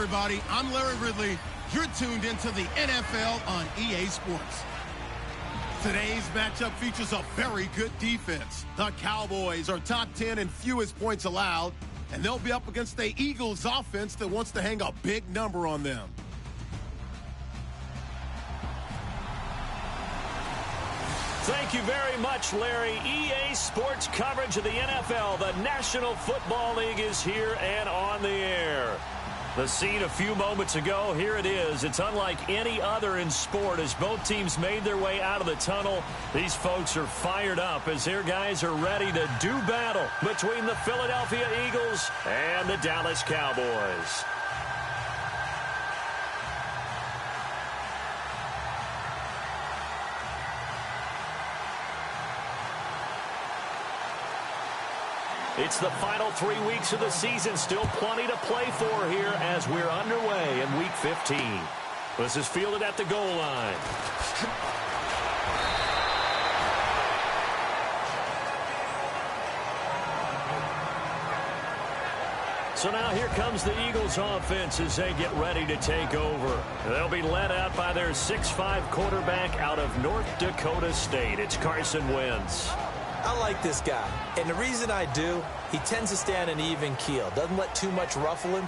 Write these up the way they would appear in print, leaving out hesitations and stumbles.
everybody. I'm Larry Ridley. You're tuned into the NFL on EA Sports. Today's matchup features a very good defense. The Cowboys are top 10 in fewest points allowed, and they'll be up against the Eagles offense that wants to hang a big number on them. Thank you very much, Larry. EA Sports coverage of the NFL. The National Football League is here and on the air. The scene a few moments ago, here it is. It's unlike any other in sport as both teams made their way out of the tunnel. These folks are fired up as their guys are ready to do battle between the Philadelphia Eagles and the Dallas Cowboys. It's the final 3 weeks of the season. Still plenty to play for here as we're underway in Week 15. This is fielded at the goal line. So now here comes the Eagles offense as they get ready to take over. They'll be led out by their 6'5" quarterback out of North Dakota State. It's Carson Wentz. I like this guy, and the reason I do, he tends to stand an even keel, doesn't let too much ruffle him.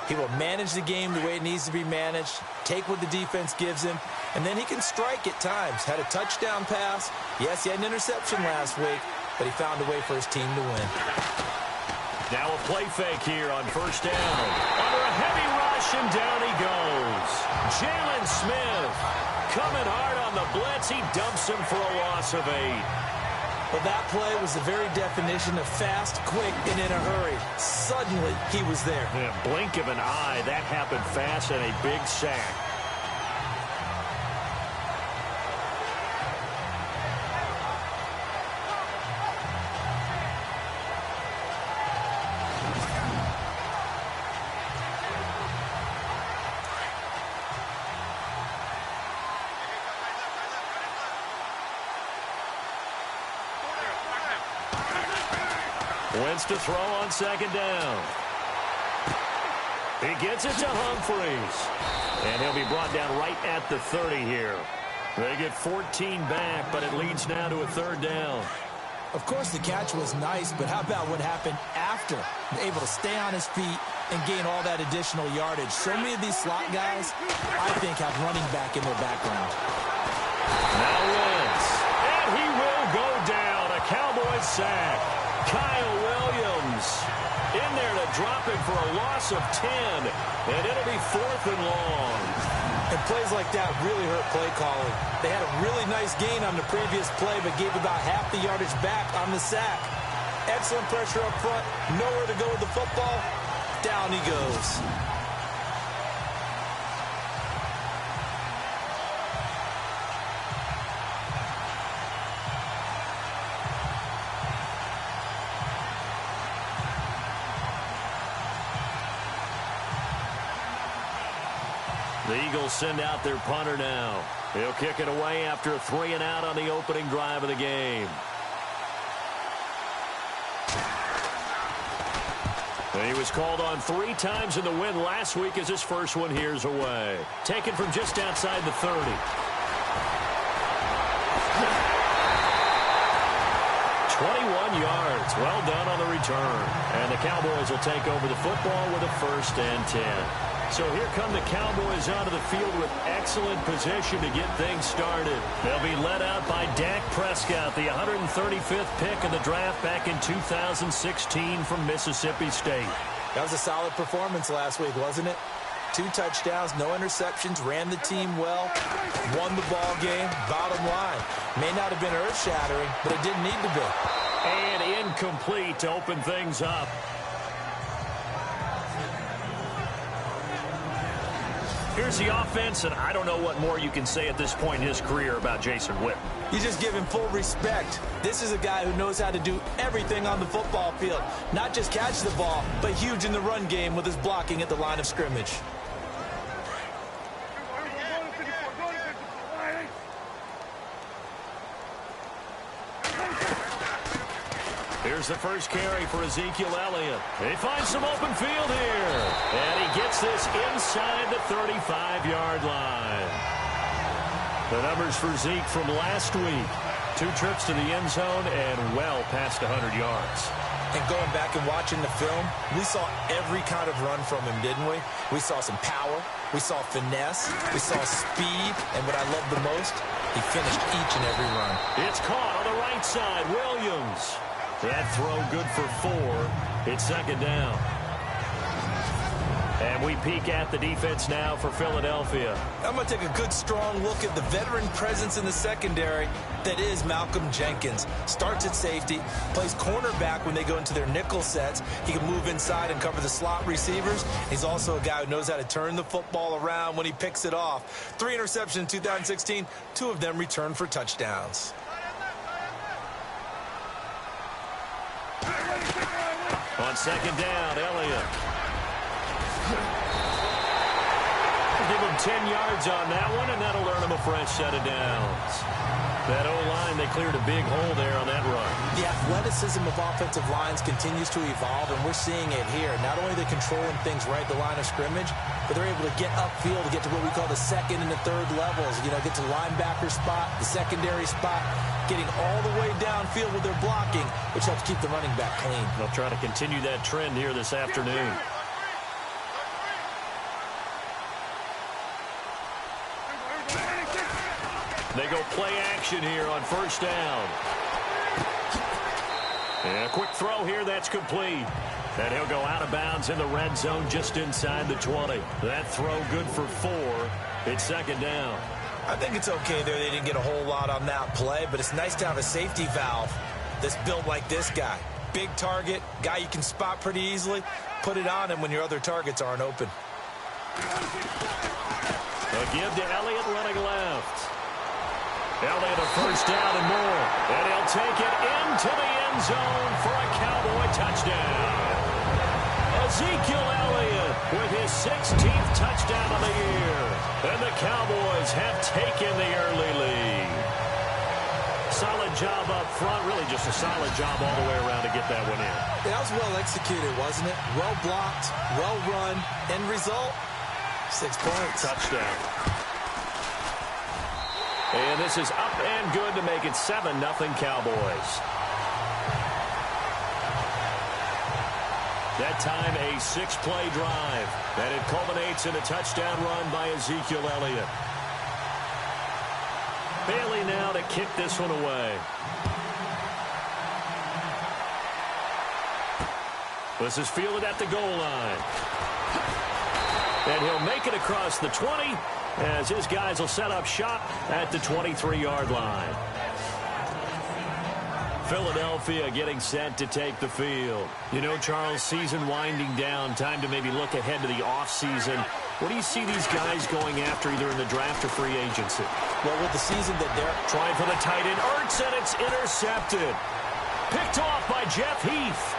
He will manage the game the way it needs to be managed, take what the defense gives him, and then he can strike at times. Had a touchdown pass. Yes, he had an interception last week, but he found a way for his team to win. Now a play fake here on first down. Under a heavy rush, and down he goes. Jalen Smith coming hard on the blitz. He dumps him for a loss of 8. Well, that play was the very definition of fast, quick, and in a hurry. Suddenly, he was there. In a blink of an eye, that happened fast and a big sack. Wentz to throw on second down. He gets it to Humphries. And he'll be brought down right at the 30 here. They get 14 back, but it leads now to a third down. Of course, the catch was nice, but how about what happened after? Able to stay on his feet and gain all that additional yardage. So many of these slot guys, I think, have running back in their background. Now Wentz. And he will go down. A Cowboys sack. Kyle Williams in there to drop him for a loss of 10. And it'll be 4th and long. And plays like that really hurt play calling. They had a really nice gain on the previous play, but gave about half the yardage back on the sack. Excellent pressure up front. Nowhere to go with the football. Down he goes. The Eagles send out their punter now. He'll kick it away after a 3-and-out on the opening drive of the game. He was called on 3 times in the win last week as his first one here's away. Taken from just outside the 30. 21 yards. Well done on the return. And the Cowboys will take over the football with a 1st and 10. So here come the Cowboys onto the field with excellent position to get things started. They'll be led out by Dak Prescott, the 135th pick of the draft back in 2016 from Mississippi State. That was a solid performance last week, wasn't it? 2 touchdowns, no interceptions, ran the team well, won the ball game. Bottom line, may not have been earth-shattering, but it didn't need to be. And incomplete to open things up. Here's the offense, and I don't know what more you can say at this point in his career about Jason Witten. You just give him full respect. This is a guy who knows how to do everything on the football field. Not just catch the ball, but huge in the run game with his blocking at the line of scrimmage. Here's the first carry for Ezekiel Elliott. He finds some open field here. And he gets this inside the 35-yard line. The numbers for Zeke from last week. 2 trips to the end zone and well past 100 yards. And going back and watching the film, we saw every kind of run from him, didn't we? We saw some power. We saw finesse. We saw speed. And what I love the most, he finished each and every run. It's caught on the right side. Williams. That throw good for 4. It's second down. And we peek at the defense now for Philadelphia. I'm going to take a good, strong look at the veteran presence in the secondary that is Malcolm Jenkins. Starts at safety, plays cornerback when they go into their nickel sets. He can move inside and cover the slot receivers. He's also a guy who knows how to turn the football around when he picks it off. 3 interceptions in 2016, 2 of them returned for touchdowns. On second down, Elliott. Give him 10 yards on that one, and that'll earn him a fresh set of downs. That O-line, they cleared a big hole there on that run. The athleticism of offensive lines continues to evolve, and we're seeing it here. Not only are they controlling things right at the line of scrimmage, but they're able to get upfield to get to what we call the second and the third levels. You know, get to the linebacker spot, the secondary spot, getting all the way downfield with their blocking, which helps keep the running back clean. They'll try to continue that trend here this afternoon. They go play action here on first down. And a quick throw here, that's complete. And he'll go out of bounds in the red zone just inside the 20. That throw good for 4. It's second down. I think it's okay there. They didn't get a whole lot on that play, but it's nice to have a safety valve that's built like this guy. Big target, guy you can spot pretty easily. Put it on him when your other targets aren't open. A give to Elliott running left. Elliott a first down and more. And he'll take it into the end zone for a Cowboy touchdown. Ezekiel Elliott with his 16th touchdown of the year. And the Cowboys have taken the early lead. Solid job up front. Really just a solid job all the way around to get that one in. That was well executed, wasn't it? Well blocked, well run. End result, 6 points. Touchdown. And this is up and good to make it 7-0 Cowboys. That time a 6-play drive. And it culminates in a touchdown run by Ezekiel Elliott. Bailey now to kick this one away. This is fielded at the goal line. And he'll make it across the 20 as his guys will set up shop at the 23-yard line. Philadelphia getting set to take the field. You know, Charles, season winding down, time to maybe look ahead to the offseason. What do you see these guys going after either in the draft or free agency? Well, with the season that they're trying for the tight end, Ertz, and it's intercepted. Picked off by Jeff Heath.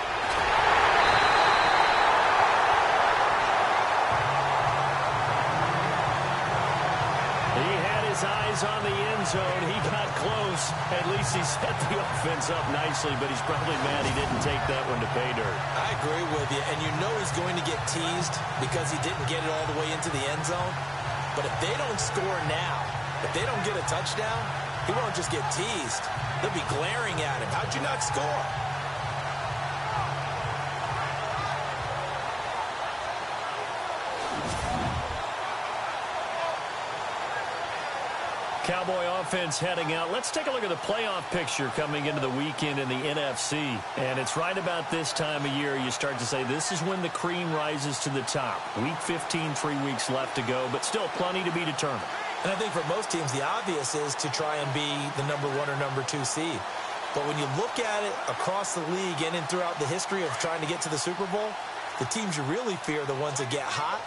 Eyes on the end zone. He got close. At least he set the offense up nicely, but he's probably mad he didn't take that one to pay dirt. I agree with you, and you know he's going to get teased because he didn't get it all the way into the end zone. But if they don't score now, if they don't get a touchdown, he won't just get teased. They'll be glaring at him. How'd you not score? Cowboy offense heading out. Let's take a look at the playoff picture coming into the weekend in the NFC. And it's right about this time of year you start to say this is when the cream rises to the top. Week 15, 3 weeks left to go, but still plenty to be determined. And I think for most teams, the obvious is to try and be the number 1 or number 2 seed. But when you look at it across the league and throughout the history of trying to get to the Super Bowl, the teams you really fear are the ones that get hot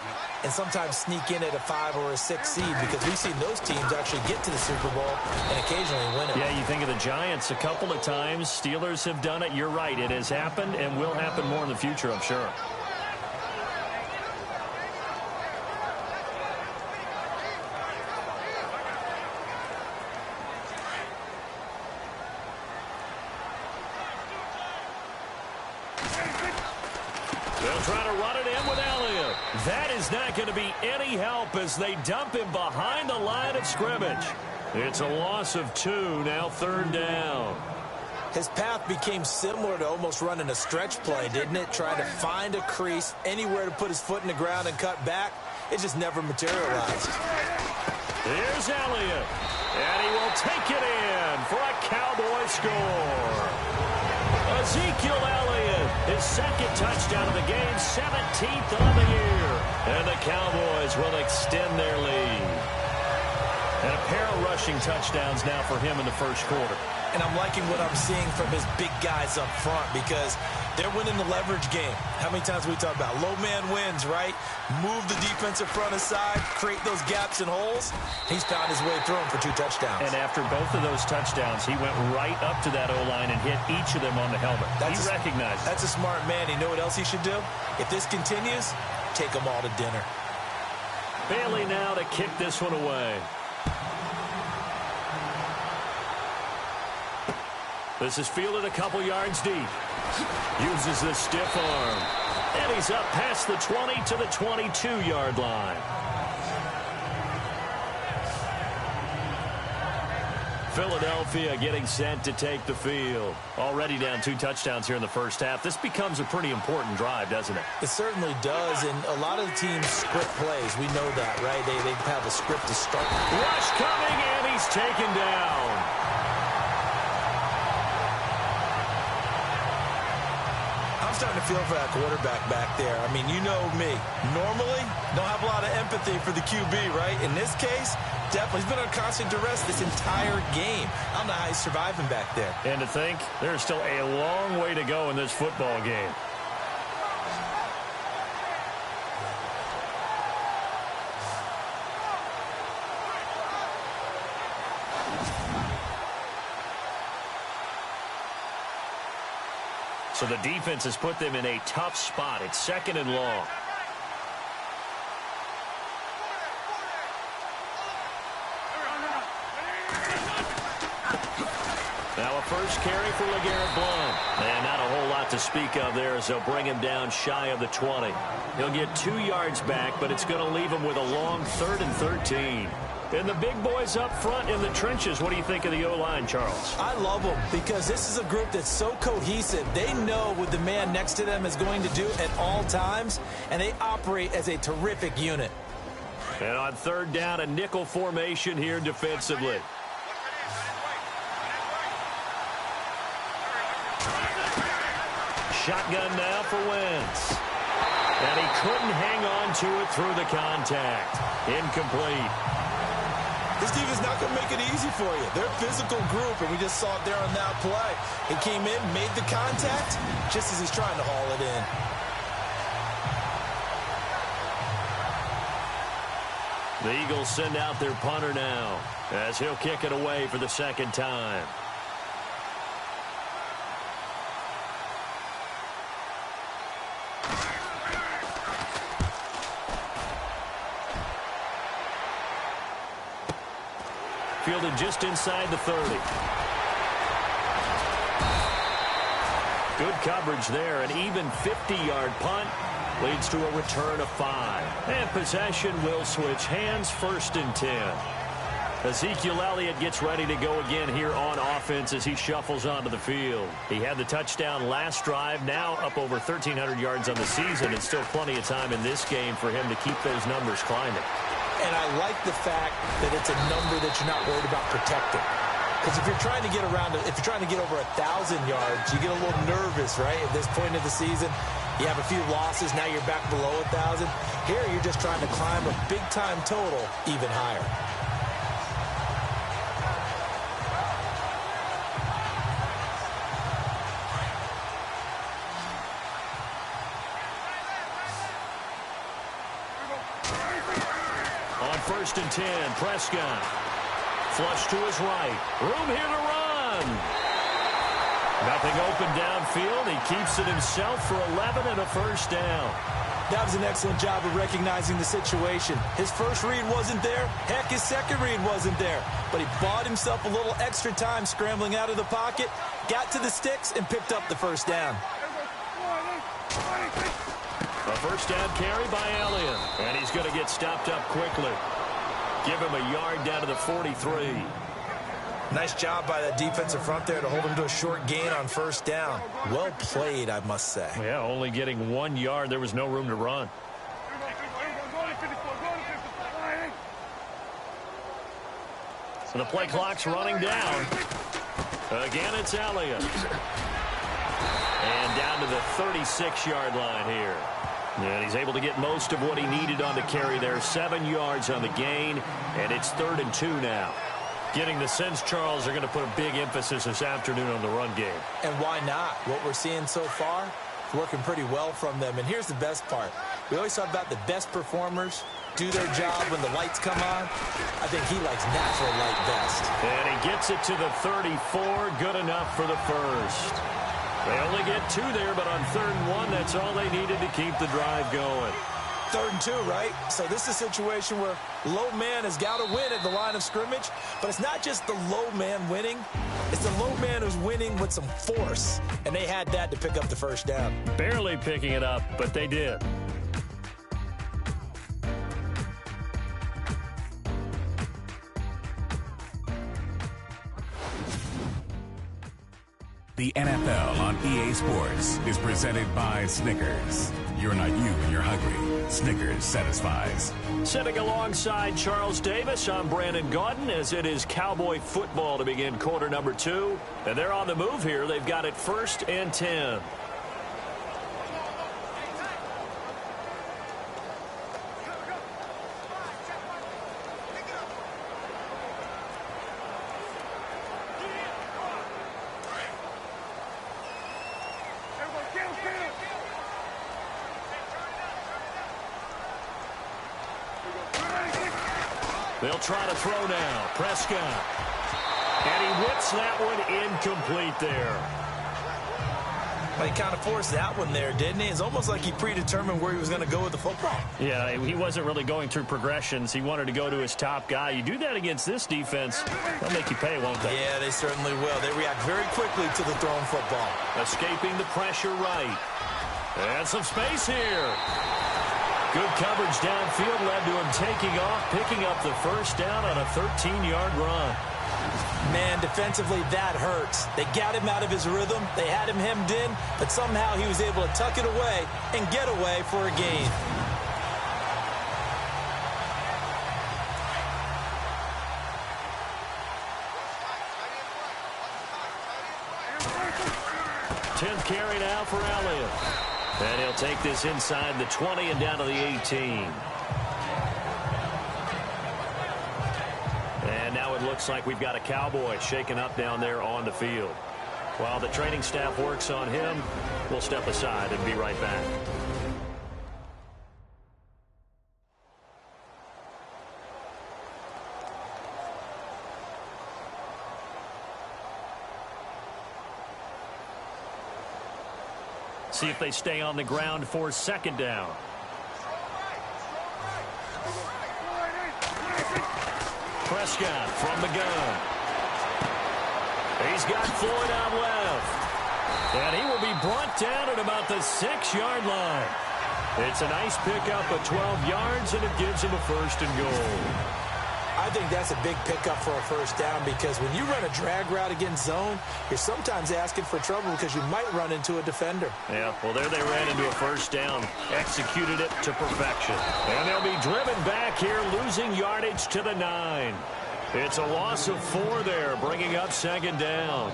and sometimes sneak in at a 5 or a 6 seed, because we've seen those teams actually get to the Super Bowl and occasionally win it. Yeah, you think of the Giants a couple of times. Steelers have done it. You're right. It has happened and will happen more in the future, I'm sure. They'll try to run it in with Elliott. That is not going to be any help as they dump him behind the line of scrimmage. It's a loss of 2, now 3rd down. His path became similar to almost running a stretch play, didn't it? Trying to find a crease, anywhere to put his foot in the ground and cut back. It just never materialized. Here's Elliott, and he will take it in for a Cowboy score. Ezekiel Elliott, his 2nd touchdown of the game, 17th on the year. And the Cowboys will extend their lead. And a pair of rushing touchdowns now for him in the 1st quarter. And I'm liking what I'm seeing from his big guys up front because they're winning the leverage game. How many times we talk about low man wins, right? Move the defensive front aside, create those gaps and holes. He's found his way through them for 2 touchdowns. And after both of those touchdowns, he went right up to that O-line and hit each of them on the helmet. He recognized it. That's a smart man. You know what else he should do? If this continues, take them all to dinner. Bailey now to kick this one away. This is fielded a couple yards deep. Uses the stiff arm. And he's up past the 20 to the 22-yard line. Philadelphia getting set to take the field. Already down 2 touchdowns here in the 1st half. This becomes a pretty important drive, doesn't it? It certainly does, and a lot of the teams script plays. We know that, right? They have a script to start. Rush coming, and he's taken down. I'm starting to feel for that quarterback back there. I mean, you know me. Normally, don't have a lot of empathy for the QB, right? In this case, definitely. He's been on constant duress this entire game. I don't know how he's surviving back there. And to think, there's still a long way to go in this football game. So the defense has put them in a tough spot. It's 2nd and long. Now a first carry for LeGarrette Blount. And not a whole lot to speak of there as they'll bring him down shy of the 20. He'll get 2 yards back, but it's going to leave him with a long 3rd and 13. And the big boys up front in the trenches. What do you think of the O-line, Charles? I love them because this is a group that's so cohesive. They know what the man next to them is going to do at all times, and they operate as a terrific unit. And on 3rd down, a nickel formation here defensively. Shotgun now for Wentz. And he couldn't hang on to it through the contact. Incomplete. This team is not going to make it easy for you. They're a physical group, and we just saw it there on that play. He came in, made the contact, just as he's trying to haul it in. The Eagles send out their punter now as he'll kick it away for the 2nd time. Fielded just inside the 30. Good coverage there. An even 50-yard punt leads to a return of 5. And possession will switch hands, 1st and 10. Ezekiel Elliott gets ready to go again here on offense as he shuffles onto the field. He had the touchdown last drive, now up over 1,300 yards on the season, and still plenty of time in this game for him to keep those numbers climbing. And I like the fact that it's a number that you're not worried about protecting. Because if you're trying to get around, if you're trying to get over 1,000 yards, you get a little nervous, right? At this point of the season, you have a few losses. Now you're back below 1,000. Here, you're just trying to climb a big-time total even higher. On 1st and 10, Prescott. Flush to his right. Room here to run. Nothing open downfield. He keeps it himself for 11 and a 1st down. That was an excellent job of recognizing the situation. His first read wasn't there. Heck, his second read wasn't there. But he bought himself a little extra time scrambling out of the pocket, got to the sticks, and picked up the 1st down. A first down carry by Elliott. And he's going to get stopped up quickly. Give him a yard down to the 43. Nice job by that defensive front there to hold him to a short gain on first down. Well played, I must say. Yeah, only getting 1 yard. There was no room to run. So the play clock's running down. Again, it's Elliott. And down to the 36-yard line here. And he's able to get most of what he needed on the carry there. 7 yards on the gain, and it's 3rd and 2 now. Getting the sense, Charles, are going to put a big emphasis this afternoon on the run game. And why not? What we're seeing so far is working pretty well from them. And here's the best part. We always talk about the best performers do their job when the lights come on. I think he likes natural light best. And he gets it to the 34. Good enough for the first. They only get 2 there, but on 3rd and 1, that's all they needed to keep the drive going. 3rd and 2, right? So this is a situation where low man has got to win at the line of scrimmage, but it's not just the low man winning. It's the low man who's winning with some force, and they had that to pick up the first down. Barely picking it up, but they did. The NFL on EA Sports is presented by Snickers. You're not you when you're hungry. Snickers satisfies. Sitting alongside Charles Davis, I'm Brandon Gaudin, as it is Cowboy football to begin quarter number 2. And they're on the move here. They've got it 1st and 10. They'll try to throw now. Prescott. And he whips that one incomplete there. Well, he kind of forced that one there, didn't he? It's almost like he predetermined where he was going to go with the football. Yeah, he wasn't really going through progressions. He wanted to go to his top guy. You do that against this defense, they'll make you pay, won't they? Yeah, they certainly will. They react very quickly to the thrown football. Escaping the pressure right. And some space here. Good coverage downfield led to him taking off, picking up the first down on a 13-yard run. Man, defensively, that hurts. They got him out of his rhythm. They had him hemmed in, but somehow he was able to tuck it away and get away for a gain. Tenth carry now for Elliott. And he'll take this inside the 20 and down to the 18. And now it looks like we've got a Cowboy shaken up down there on the field. While the training staff works on him, we'll step aside and be right back. See if they stay on the ground for 2nd down. Prescott from the gun. He's got Floyd out left. And he will be brought down at about the 6-yard line. It's a nice pickup of 12 yards, and it gives him a 1st and goal. I think that's a big pickup for a first down because when you run a drag route against zone, you're sometimes asking for trouble because you might run into a defender. Yeah, well, there they ran into a first down, executed it to perfection. And they'll be driven back here, losing yardage to the 9. It's a loss of 4 there, bringing up 2nd down.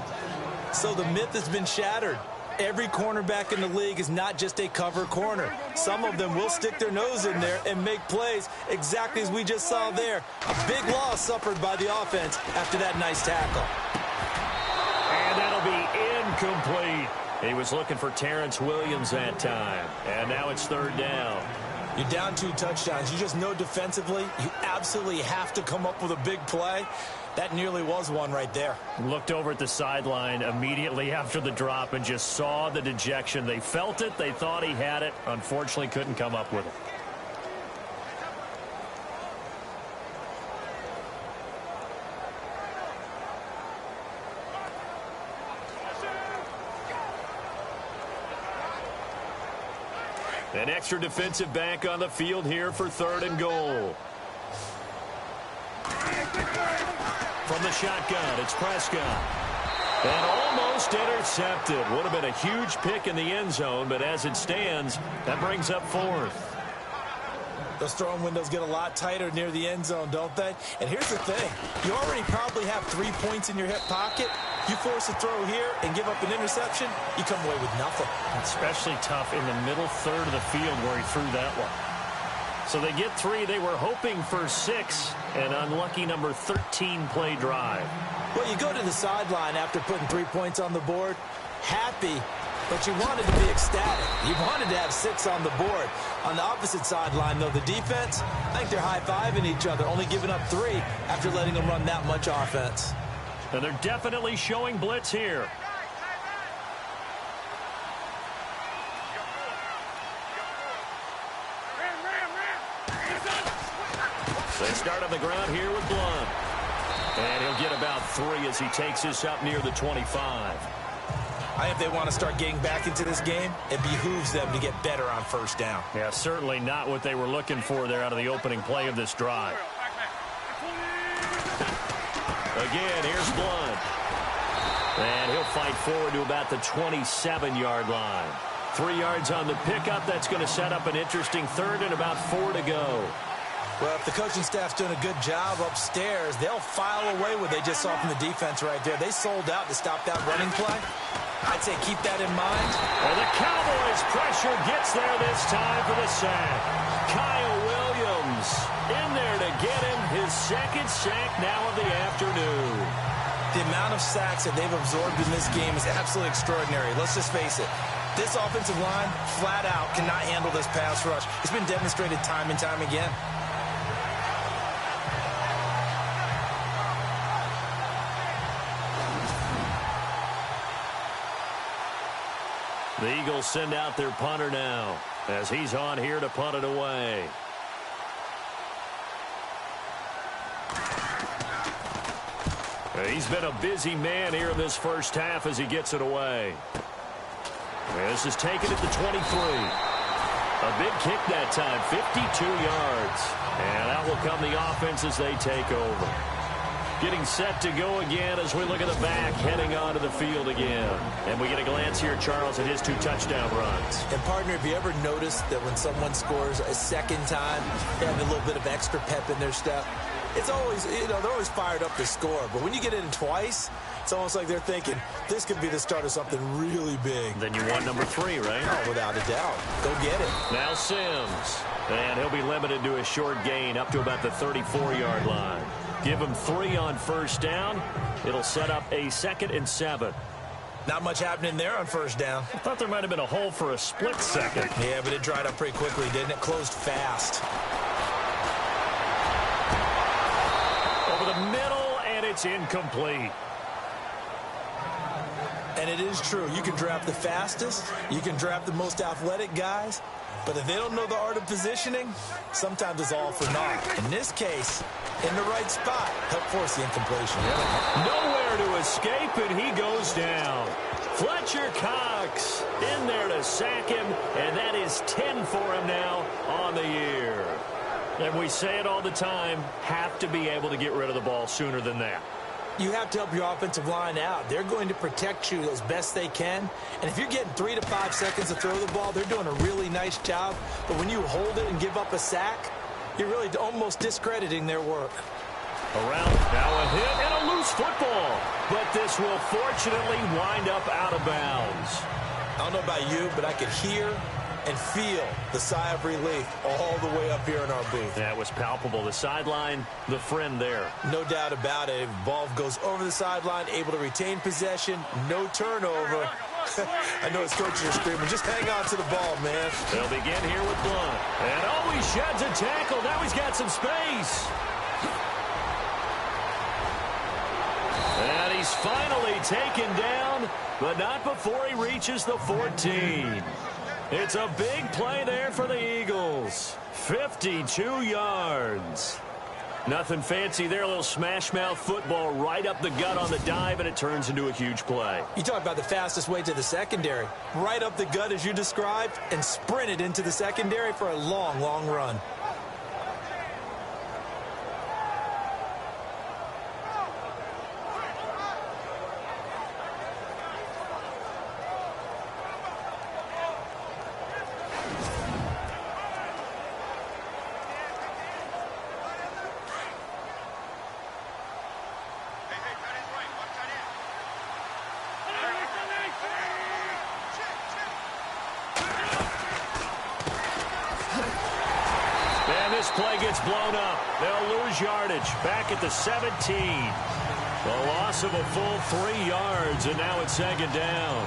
So the myth has been shattered. Every cornerback in the league is not just a cover corner. Some of them will stick their nose in there and make plays exactly as we just saw there. A big loss suffered by the offense after that nice tackle. And that'll be incomplete. He was looking for Terrence Williams that time. And now it's 3rd down. You're down 2 touchdowns. You just know defensively you absolutely have to come up with a big play. That nearly was one right there. Looked over at the sideline immediately after the drop and just saw the dejection. They felt it. They thought he had it. Unfortunately, couldn't come up with it. An extra defensive back on the field here for 3rd and goal. From the shotgun, it's Prescott. And almost intercepted. Would have been a huge pick in the end zone, but as it stands, that brings up 4th. Those throwing windows get a lot tighter near the end zone, don't they? And here's the thing. You already probably have 3 points in your hip pocket. You force a throw here and give up an interception, you come away with nothing. Especially tough in the middle third of the field where he threw that one. So they get 3. They were hoping for 6. An unlucky number 13 play drive. Well, you go to the sideline after putting 3 points on the board, happy, but you wanted to be ecstatic. You wanted to have 6 on the board. On the opposite sideline, though, the defense, I think they're high-fiving each other, only giving up 3 after letting them run that much offense. And they're definitely showing blitz here. They start on the ground here with Blunt. And he'll get about 3 as he takes this up near the 25. I think if they want to start getting back into this game, it behooves them to get better on 1st down. Yeah, certainly not what they were looking for there out of the opening play of this drive. Again, here's Blunt. And he'll fight forward to about the 27-yard line. 3 yards on the pickup. That's going to set up an interesting 3rd and about 4 to go. Well, if the coaching staff's doing a good job upstairs, they'll file away what they just saw from the defense right there. They sold out to stop that running play. I'd say keep that in mind. And the Cowboys pressure gets there this time for the sack. Kyle Williams in there to get him his 2nd sack now of the afternoon. The amount of sacks that they've absorbed in this game is absolutely extraordinary. Let's just face it. This offensive line, flat out, cannot handle this pass rush. It's been demonstrated time and time again. The Eagles send out their punter now as he's on here to punt it away. He's been a busy man here in this 1st half as he gets it away. This is taken at the 23. A big kick that time, 52 yards. And out will come the offense as they take over. Getting set to go again as we look at the back, heading onto the field again. And we get a glance here, Charles, at his 2 touchdown runs. And, partner, have you ever noticed that when someone scores a 2nd time, they have a little bit of extra pep in their step? It's always, they're always fired up to score. But when you get in twice, it's almost like they're thinking, this could be the start of something really big. Then you want number 3, right? Oh, without a doubt. Go get it. Now Sims. And he'll be limited to a short gain up to about the 34-yard line. Give him 3 on 1st down. It'll set up a 2nd and 7. Not much happening there on 1st down. I thought there might have been a hole for a split second. Yeah, but it dried up pretty quickly, didn't it? Closed fast. Over the middle, and it's incomplete. And it is true. You can draft the fastest. You can draft the most athletic guys. But if they don't know the art of positioning, sometimes it's all for naught. In this case, in the right spot, help force the incompletion. Nowhere to escape, and he goes down. Fletcher Cox in there to sack him, and that is 10 for him now on the year. And we say it all the time, have to be able to get rid of the ball sooner than that. You have to help your offensive line out. They're going to protect you as best they can. And if you're getting 3 to 5 seconds to throw the ball, they're doing a really nice job. But when you hold it and give up a sack, you're really almost discrediting their work. Around, now a hit and a loose football. But this will fortunately wind up out of bounds. I don't know about you, but I could hear and feel the sigh of relief all the way up here in our booth. That was palpable. The sideline, the friend there. No doubt about it. Ball goes over the sideline, able to retain possession, no turnover. I know his coaches are screaming, just hang on to the ball, man. They'll begin here with Blunt. And oh, he sheds a tackle. Now he's got some space. And he's finally taken down, but not before he reaches the 14. It's a big play there for the Eagles. 52 yards. Nothing fancy there. A little smash-mouth football right up the gut on the dive, and it turns into a huge play. You talk about the fastest way to the secondary. Right up the gut as you described and sprinted into the secondary for a long, long run. This play gets blown up. They'll lose yardage back at the 17. A loss of a full 3 yards, and now it's second down.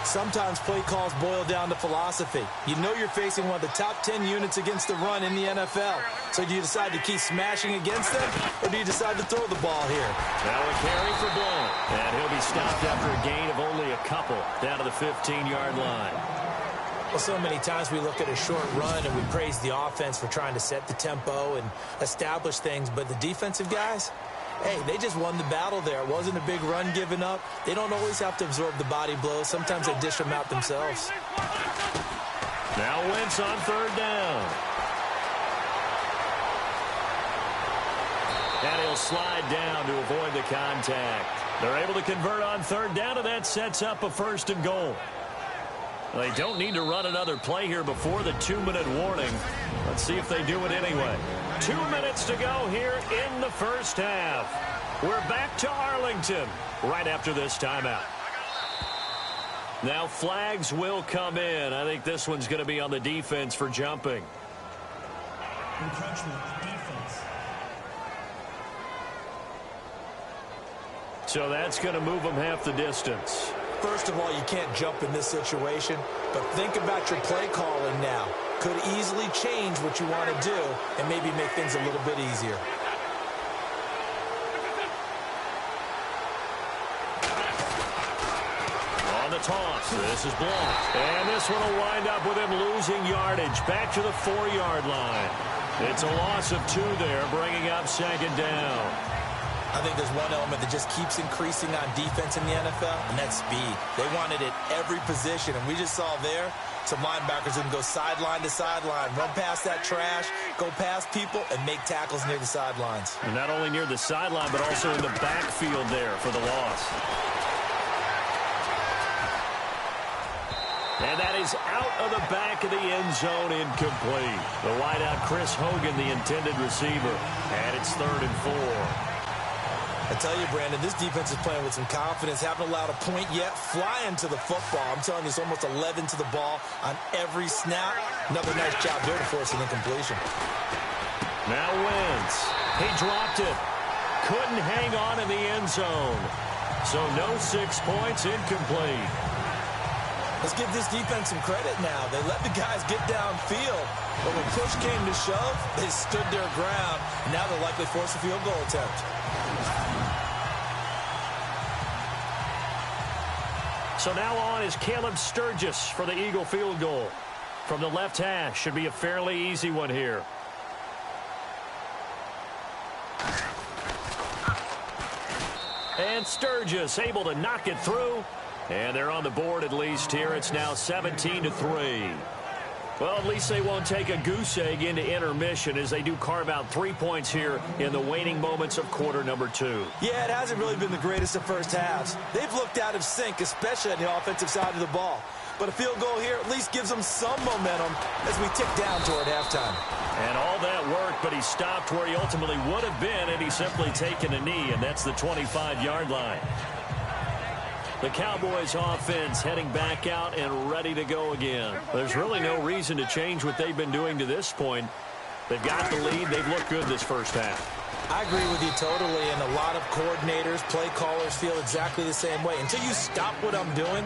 Sometimes play calls boil down to philosophy. You know you're facing one of the top 10 units against the run in the NFL. So do you decide to keep smashing against them, or do you decide to throw the ball here? Now a carry for Blount, and he'll be stopped after a gain of only a couple down to the 15-yard line. Well, so many times we look at a short run and we praise the offense for trying to set the tempo and establish things, but the defensive guys, hey, they just won the battle there. It wasn't a big run given up. They don't always have to absorb the body blows. Sometimes they dish them out themselves. Now Wentz on third down. And he'll slide down to avoid the contact. They're able to convert on third down, and that sets up a 1st and goal. They don't need to run another play here before the 2-minute warning. Let's see if they do it anyway. 2 minutes to go here in the first half. We're back to Arlington right after this timeout. Now flags will come in. I think this one's going to be on the defense for jumping. Encroachment, defense. So that's going to move them half the distance. First of all, you can't jump in this situation, but think about your play calling now. Could easily change what you want to do and maybe make things a little bit easier. On the toss, this is blocked. And this one will wind up with him losing yardage back to the 4-yard line. It's a loss of 2 there, bringing up second down. I think there's one element that just keeps increasing on defense in the NFL, and that's speed. They want it at every position, and we just saw there some linebackers who can go sideline to sideline, run past that trash, go past people, and make tackles near the sidelines. And not only near the sideline, but also in the backfield there for the loss. And that is out of the back of the end zone, incomplete. The wideout, Chris Hogan, the intended receiver. And it's 3rd and 4. I tell you, Brandon, this defense is playing with some confidence. Haven't allowed a point yet. Flying to the football. I'm telling you, it's almost 11 to the ball on every snap. Another nice job there to force an incompletion. Now Wentz. He dropped it. Couldn't hang on in the end zone. So no 6 points, incomplete. Let's give this defense some credit now. They let the guys get downfield. But when push came to shove, they stood their ground. And now they'll likely force a field goal attempt. So now on is Caleb Sturgis for the Eagle field goal. From the left hash, should be a fairly easy one here. And Sturgis able to knock it through. And they're on the board at least here. It's now 17-3. Well, at least they won't take a goose egg into intermission as they do carve out 3 points here in the waning moments of quarter number 2. Yeah, it hasn't really been the greatest of first halves. They've looked out of sync, especially on the offensive side of the ball. But a field goal here at least gives them some momentum as we tick down toward halftime. And all that work, but he stopped where he ultimately would have been had he simply taken a knee, and that's the 25-yard line. The Cowboys offense heading back out and ready to go again. There's really no reason to change what they've been doing to this point. They've got the lead. They've looked good this first half. I agree with you totally, and a lot of coordinators, play callers feel exactly the same way. Until you stop what I'm doing,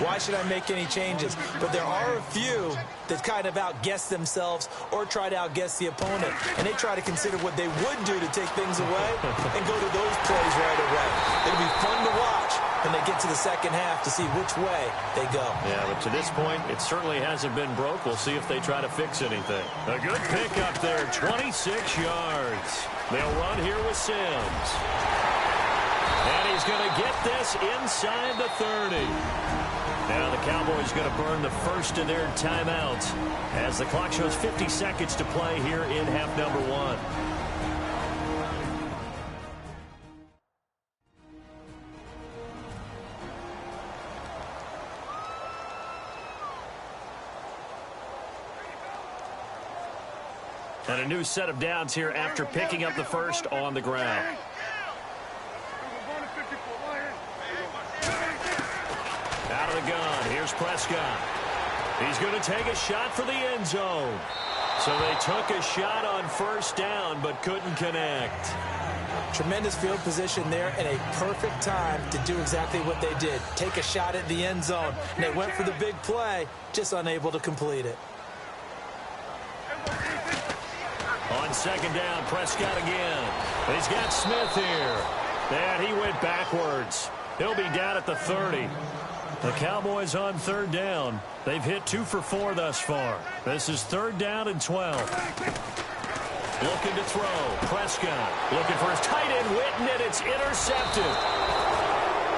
why should I make any changes? But there are a few that kind of outguess themselves or try to outguess the opponent, and they try to consider what they would do to take things away and go to those plays right away. It'll be fun to watch, when they get to the second half to see which way they go. Yeah, but to this point, it certainly hasn't been broke. We'll see if they try to fix anything. A good pick up there, 26 yards. They'll run here with Sims. And he's going to get this inside the 30. Now the Cowboys going to burn the first of their timeouts as the clock shows 50 seconds to play here in half number 1. And a new set of downs here after picking up the first on the ground. Out of the gun, here's Prescott. He's going to take a shot for the end zone. So they took a shot on first down, but couldn't connect. Tremendous field position there and a perfect time to do exactly what they did. Take a shot at the end zone. And they went for the big play, just unable to complete it. On second down, Prescott again. He's got Smith here. And he went backwards. He'll be down at the 30. The Cowboys on third down. They've hit 2 for 4 thus far. This is third down and 12. Looking to throw. Prescott looking for his tight end, Witten, and it's intercepted.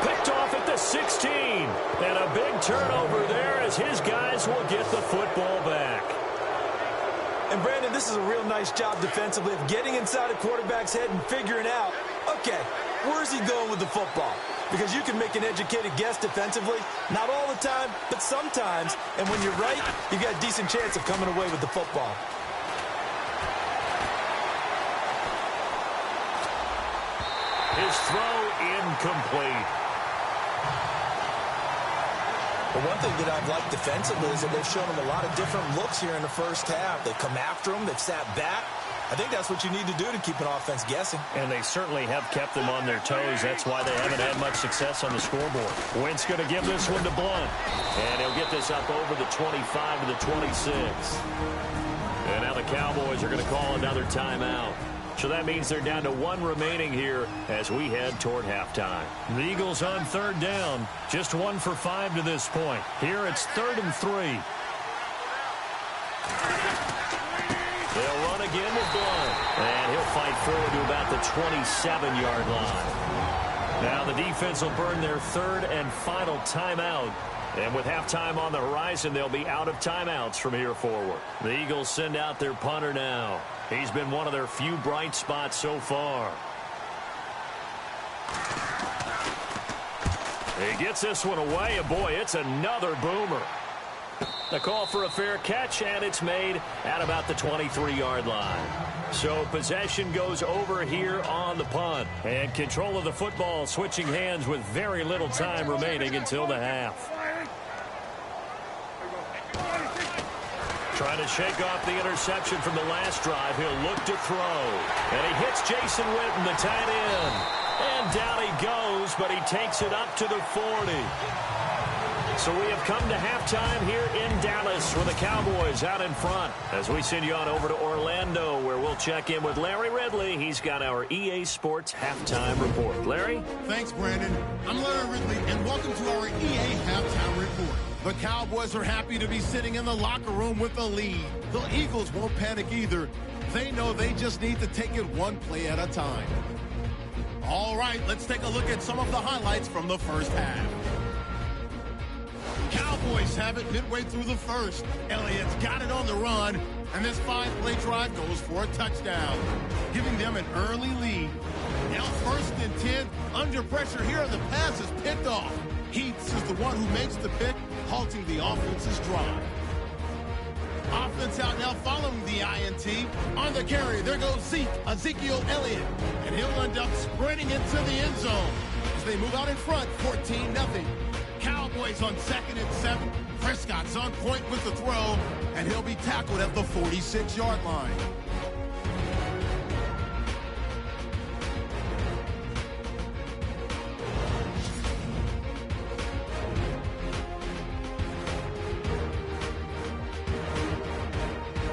Picked off at the 16. And a big turnover there as his guys will get the football back. And, Brandon, this is a real nice job defensively of getting inside a quarterback's head and figuring out, okay, where's he going with the football? Because you can make an educated guess defensively, not all the time, but sometimes. And when you're right, you got a decent chance of coming away with the football. His throw incomplete. But one thing that I've liked defensively is that they've shown him a lot of different looks here in the first half. They've come after him. They've sat back. I think that's what you need to do to keep an offense guessing. And they certainly have kept them on their toes. That's why they haven't had much success on the scoreboard. Wentz going to give this one to Blunt. And he'll get this up over the 25 to the 26. And now the Cowboys are going to call another timeout. So that means they're down to 1 remaining here as we head toward halftime. The Eagles on third down. Just 1 for 5 to this point. Here it's 3rd and 3. They'll run again with Blunt. And he'll fight forward to about the 27-yard line. Now the defense will burn their 3rd and final timeout. And with halftime on the horizon, they'll be out of timeouts from here forward. The Eagles send out their punter now. He's been one of their few bright spots so far. He gets this one away, and boy, it's another boomer. The call for a fair catch, and it's made at about the 23-yard line. So possession goes over here on the punt. And control of the football switching hands with very little time remaining until the half. Trying to shake off the interception from the last drive. He'll look to throw. And he hits Jason Witten, the tight end. And down he goes, but he takes it up to the 40. So we have come to halftime here in Dallas with the Cowboys out in front. As we send you on over to Orlando, where we'll check in with Larry Ridley. He's got our EA Sports halftime report. Larry? Thanks, Brandon. I'm Larry Ridley, and welcome to our EA halftime report. The Cowboys are happy to be sitting in the locker room with the lead. The Eagles won't panic either. They know they just need to take it one play at a time. All right, let's take a look at some of the highlights from the first half. Cowboys have it midway through the first. Elliott's got it on the run, and this 5-play drive goes for a touchdown, giving them an early lead. Now 1st and 10, under pressure here, the pass is picked off. Heaths is the one who makes the pick, halting the offense's drive. Offense out now following the INT. On the carry, there goes Ezekiel Elliott, and he'll end up sprinting into the end zone as they move out in front, 14-0. Cowboys on 2nd and 7. Prescott's on point with the throw, and he'll be tackled at the 46-yard line.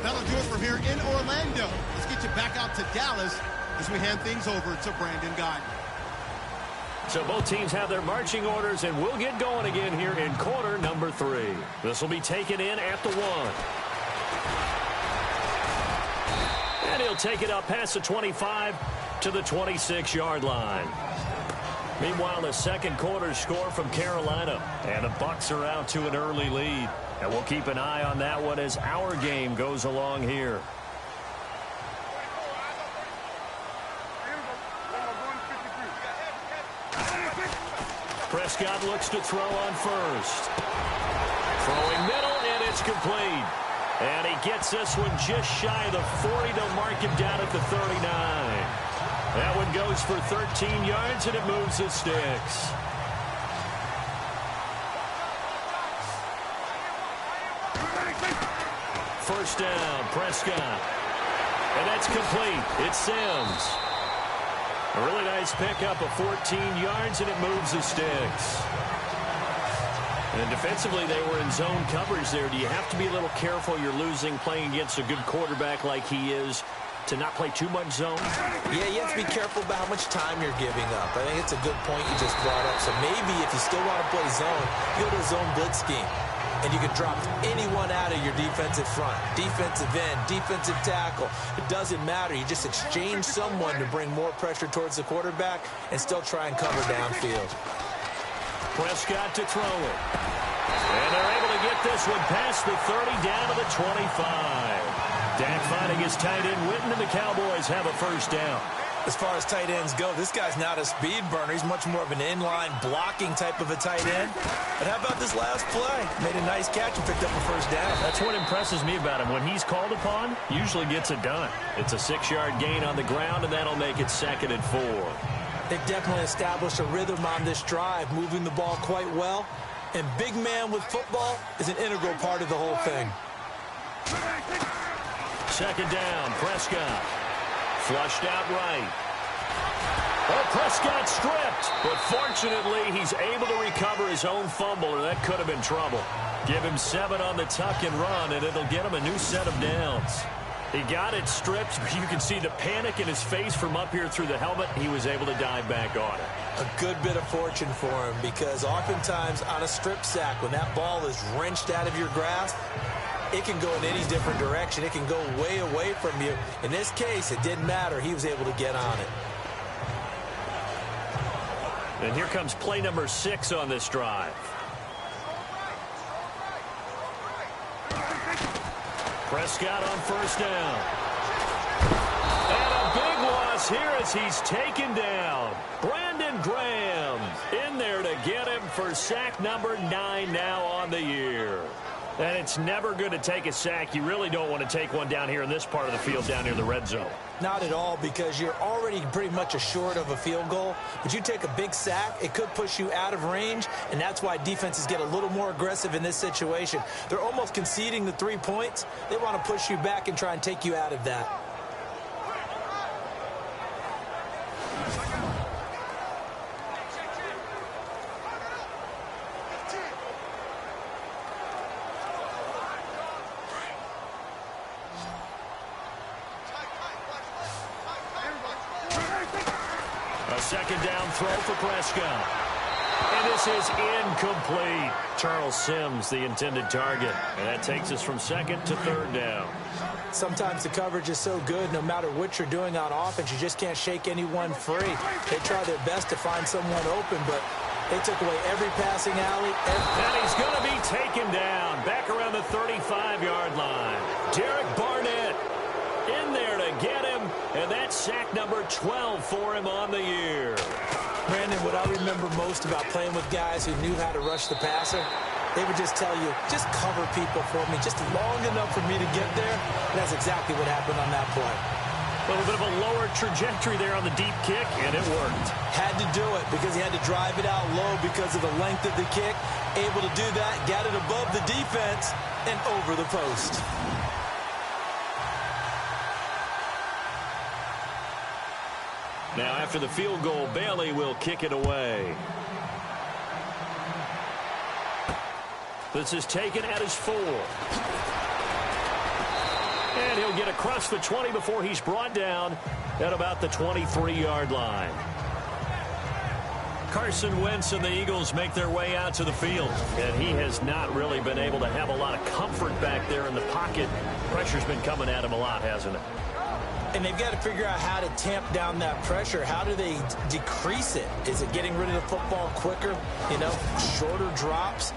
That'll do it from here in Orlando. Let's get you back out to Dallas as we hand things over to Brandon Guy. So both teams have their marching orders, and we'll get going again here in quarter number 3. This will be taken in at the 1. And he'll take it up past the 25 to the 26-yard line. Meanwhile, the second quarter score from Carolina. And the Bucs are out to an early lead. And we'll keep an eye on that one as our game goes along here. Prescott looks to throw on first. Throwing middle, and it's complete. And he gets this one just shy of the 40 to mark him down at the 39. That one goes for 13 yards, and it moves the sticks. First down, Prescott. And that's complete. It's Sims. A really nice pickup of 14 yards, and it moves the sticks. And defensively, they were in zone coverage there. Do you have to be a little careful? You're losing playing against a good quarterback like he is to not play too much zone? Yeah, you have to be careful about how much time you're giving up. I think it's a good point you just brought up. So maybe if you still want to play zone, you go to a zone blitz scheme. And you can drop anyone out of your defensive front. Defensive end, defensive tackle. It doesn't matter. You just exchange someone to bring more pressure towards the quarterback and still try and cover downfield. Prescott to throw it. And they're able to get this one past the 30 down to the 25. Dak finding his tight end Witten, and the Cowboys have a first down. As far as tight ends go, this guy's not a speed burner. He's much more of an inline blocking type of a tight end. But how about this last play? Made a nice catch and picked up a first down. That's what impresses me about him. When he's called upon, usually gets it done. It's a 6-yard gain on the ground, and that'll make it 2nd and 4. They've definitely established a rhythm on this drive, moving the ball quite well. And big man with football is an integral part of the whole thing. Second down, Prescott. Flushed out right. Oh, Prescott stripped. But fortunately, he's able to recover his own fumble, or that could have been trouble. Give him 7 on the tuck and run, and it'll get him a new set of downs. He got it stripped, but you can see the panic in his face from up here through the helmet. He was able to dive back on it. A good bit of fortune for him, because oftentimes on a strip sack, when that ball is wrenched out of your grasp, it can go in any different direction. It can go way away from you. In this case, it didn't matter. He was able to get on it. And here comes play number 6 on this drive. Prescott on first down. And a big loss here as he's taken down. Brandon Graham in there to get him for sack number 9 now on the year. And it's never good to take a sack. You really don't want to take one down here in this part of the field down near the red zone. Not at all, because you're already pretty much assured of a field goal. But you take a big sack, it could push you out of range, and that's why defenses get a little more aggressive in this situation. They're almost conceding the 3 points. They want to push you back and try and take you out of that. Second down throw for Prescott. And this is incomplete. Charles Sims, the intended target. And that takes us from 2nd to 3rd down. Sometimes the coverage is so good, no matter what you're doing on offense, you just can't shake anyone free. They try their best to find someone open, but they took away every passing alley. And he's going to be taken down back around the 35-yard line. Derek Barnett in there to get him, and that's sack number 12 for him on the year. Brandon, what I remember most about playing with guys who knew how to rush the passer, they would just tell you, just cover people for me, just long enough for me to get there. And that's exactly what happened on that play. A little bit of a lower trajectory there on the deep kick, and it worked. Had to do it because he had to drive it out low because of the length of the kick. Able to do that, got it above the defense and over the post. Now, after the field goal, Bailey will kick it away. This is taken at his 4. And he'll get across the 20 before he's brought down at about the 23-yard line. Carson Wentz and the Eagles make their way out to the field. And he has not really been able to have a lot of comfort back there in the pocket. Pressure's been coming at him a lot, hasn't it? And they've got to figure out how to tamp down that pressure. How do they decrease it? Is it getting rid of the football quicker? Shorter drops?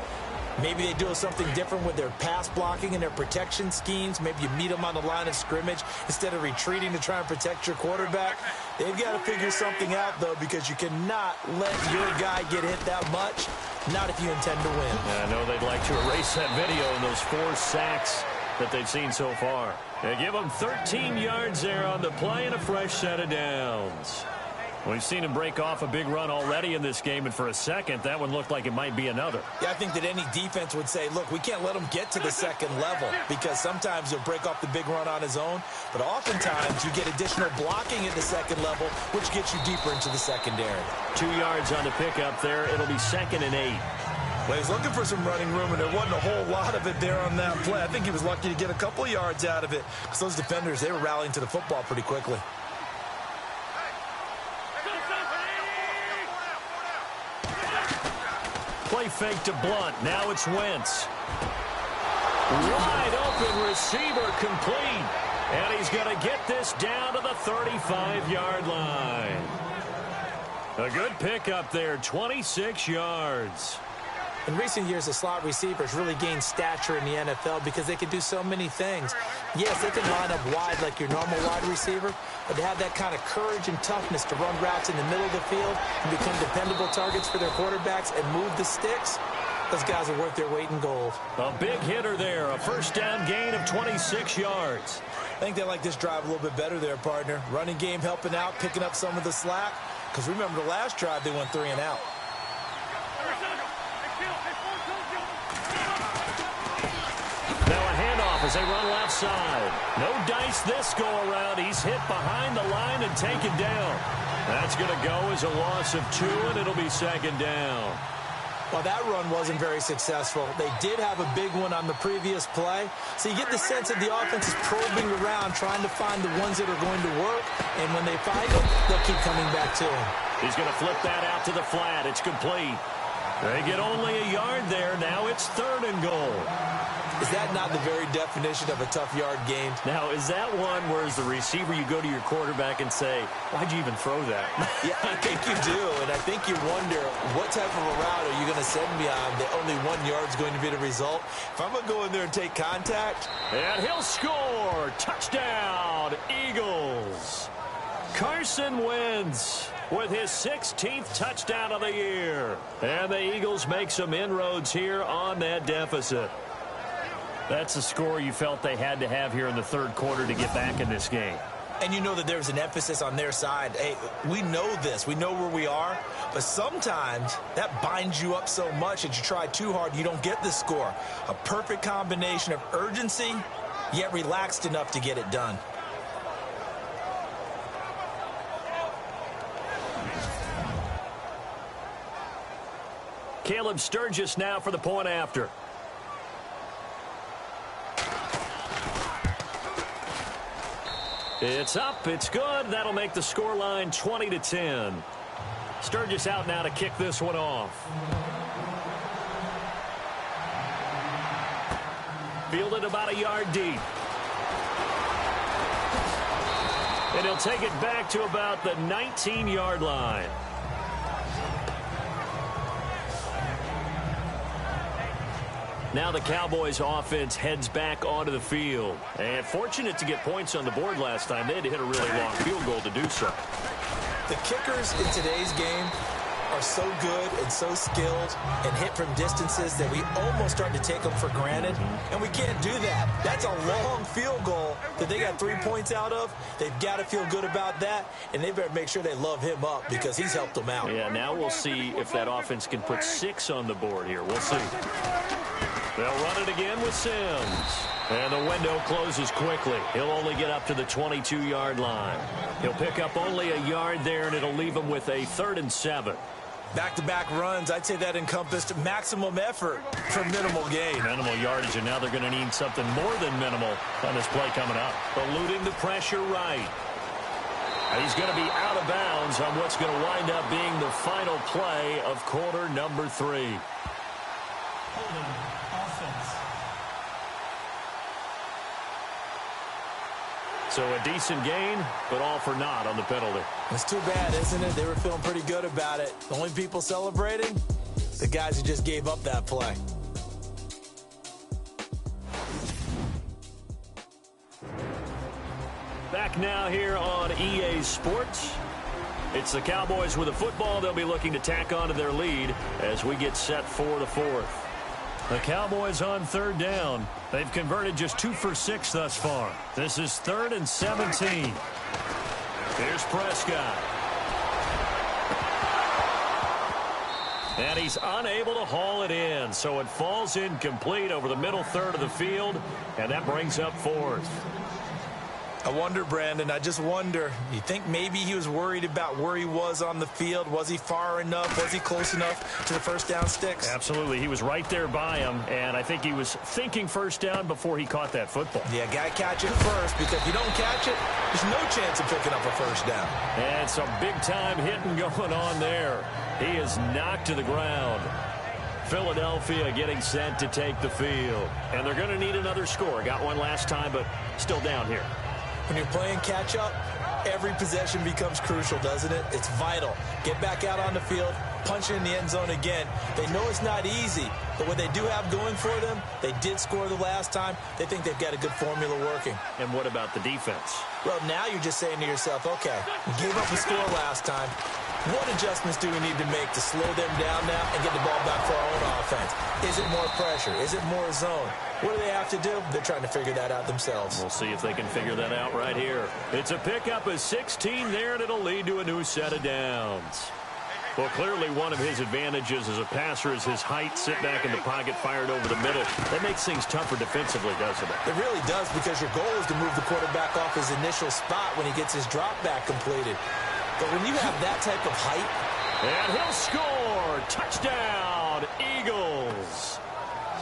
Maybe they do something different with their pass blocking and their protection schemes. Maybe you meet them on the line of scrimmage instead of retreating to try and protect your quarterback. They've got to figure something out, though, because you cannot let your guy get hit that much, not if you intend to win. I know they'd like to erase that video and those 4 sacks that they've seen so far. They give them 13 yards there on the play and a fresh set of downs. We've seen him break off a big run already in this game, and for a second, that one looked like it might be another. Yeah, I think that any defense would say, look, we can't let him get to the second level, because sometimes he'll break off the big run on his own, but oftentimes you get additional blocking at the second level, which gets you deeper into the secondary. 2 yards on the pickup there. It'll be 2nd and 8. Well, he's looking for some running room, and there wasn't a whole lot of it there on that play. I think he was lucky to get a couple yards out of it, because those defenders, they were rallying to the football pretty quickly. Play fake to Blunt. Now it's Wentz. Wide open receiver complete. And he's going to get this down to the 35-yard line. A good pickup there, 26 yards. In recent years, the slot receivers really gained stature in the NFL because they can do so many things. Yes, they can line up wide like your normal wide receiver, but they have that kind of courage and toughness to run routes in the middle of the field and become dependable targets for their quarterbacks and move the sticks. Those guys are worth their weight in gold. A big hitter there, a first down gain of 26 yards. I think they like this drive a little bit better there, partner. Running game helping out, picking up some of the slack. Because remember, the last drive, they went 3 and out. Now a handoff as they run left side. No dice this go around. He's hit behind the line and taken down. That's going to go as a loss of 2, and it'll be 2nd down. Well, that run wasn't very successful. They did have a big one on the previous play. So you get the sense that the offense is probing around, trying to find the ones that are going to work. And when they find them, they'll keep coming back to him. He's going to flip that out to the flat. It's complete. They get only a yard there. Now it's 3rd and goal. Is that not the very definition of a tough yard gain? Now, is that one where as the receiver you go to your quarterback and say, why'd you even throw that? Yeah, I think you do, and I think you wonder what type of a route are you going to send me on that only 1 yard's going to be the result? If I'm going to go in there and take contact. And he'll score. Touchdown, Eagles. Carson Wentz with his 16th touchdown of the year. And the Eagles make some inroads here on that deficit. That's the score you felt they had to have here in the 3rd quarter to get back in this game. And you know that there's an emphasis on their side. Hey, we know this. We know where we are. But sometimes that binds you up so much that you try too hard, you don't get the score. A perfect combination of urgency, yet relaxed enough to get it done. Caleb Sturgis now for the point after. It's up. It's good. That'll make the scoreline 20-10. Sturgis out now to kick this one off. Fielded about a yard deep. And he'll take it back to about the 19-yard line. Now the Cowboys offense heads back onto the field. And fortunate to get points on the board last time. They had to hit a really long field goal to do so. The kickers in today's game are so good and so skilled and hit from distances that we almost start to take them for granted. And we can't do that. That's a long field goal that they got 3 points out of. They've got to feel good about that. And they better make sure they love him up because he's helped them out. Yeah, now we'll see if that offense can put 6 on the board here. We'll see. They'll run it again with Sims. And the window closes quickly. He'll only get up to the 22-yard line. He'll pick up only a yard there, and it'll leave him with a 3rd and 7. Back-to-back runs, I'd say that encompassed maximum effort for minimal gain. Minimal yardage, and now they're going to need something more than minimal on this play coming up. Eluding the pressure right. He's going to be out of bounds on what's going to wind up being the final play of quarter number 3. Holding offense. So a decent gain, but all for naught on the penalty. It's too bad, isn't it? They were feeling pretty good about it. The only people celebrating? The guys who just gave up that play. Back now here on EA Sports. It's the Cowboys with the football. They'll be looking to tack onto their lead as we get set for the 4th. The Cowboys on 3rd down. They've converted just 2 for 6 thus far. This is 3rd and 17. Here's Prescott. And he's unable to haul it in, so it falls incomplete over the middle third of the field, and that brings up 4th. I wonder, Brandon, I just wonder, you think maybe he was worried about where he was on the field? Was he far enough? Was he close enough to the first down sticks? Absolutely. He was right there by him, and I think he was thinking first down before he caught that football. Yeah, got to catch it first, because if you don't catch it, there's no chance of picking up a first down. And some big-time hitting going on there. He is knocked to the ground. Philadelphia getting set to take the field. And they're going to need another score. Got one last time, but still down here. When you're playing catch-up, every possession becomes crucial, doesn't it? It's vital. Get back out on the field, punch it in the end zone again. They know it's not easy, but what they do have going for them, they did score the last time. They think they've got a good formula working. And what about the defense? Well, now you're just saying to yourself, okay, we gave up a score last time. What adjustments do we need to make to slow them down now and get the ball back for our own offense? Is it more pressure? Is it more zone? What do they have to do? They're trying to figure that out themselves. We'll see if they can figure that out right here. It's a pickup of 16 there, and it'll lead to a new set of downs. Well, clearly one of his advantages as a passer is his height. Sit back in the pocket, fired over the middle. That makes things tougher defensively, doesn't it? It really does, because your goal is to move the quarterback off his initial spot when he gets his drop back completed. But when you have that type of height... And he'll score! Touchdown, Eagles!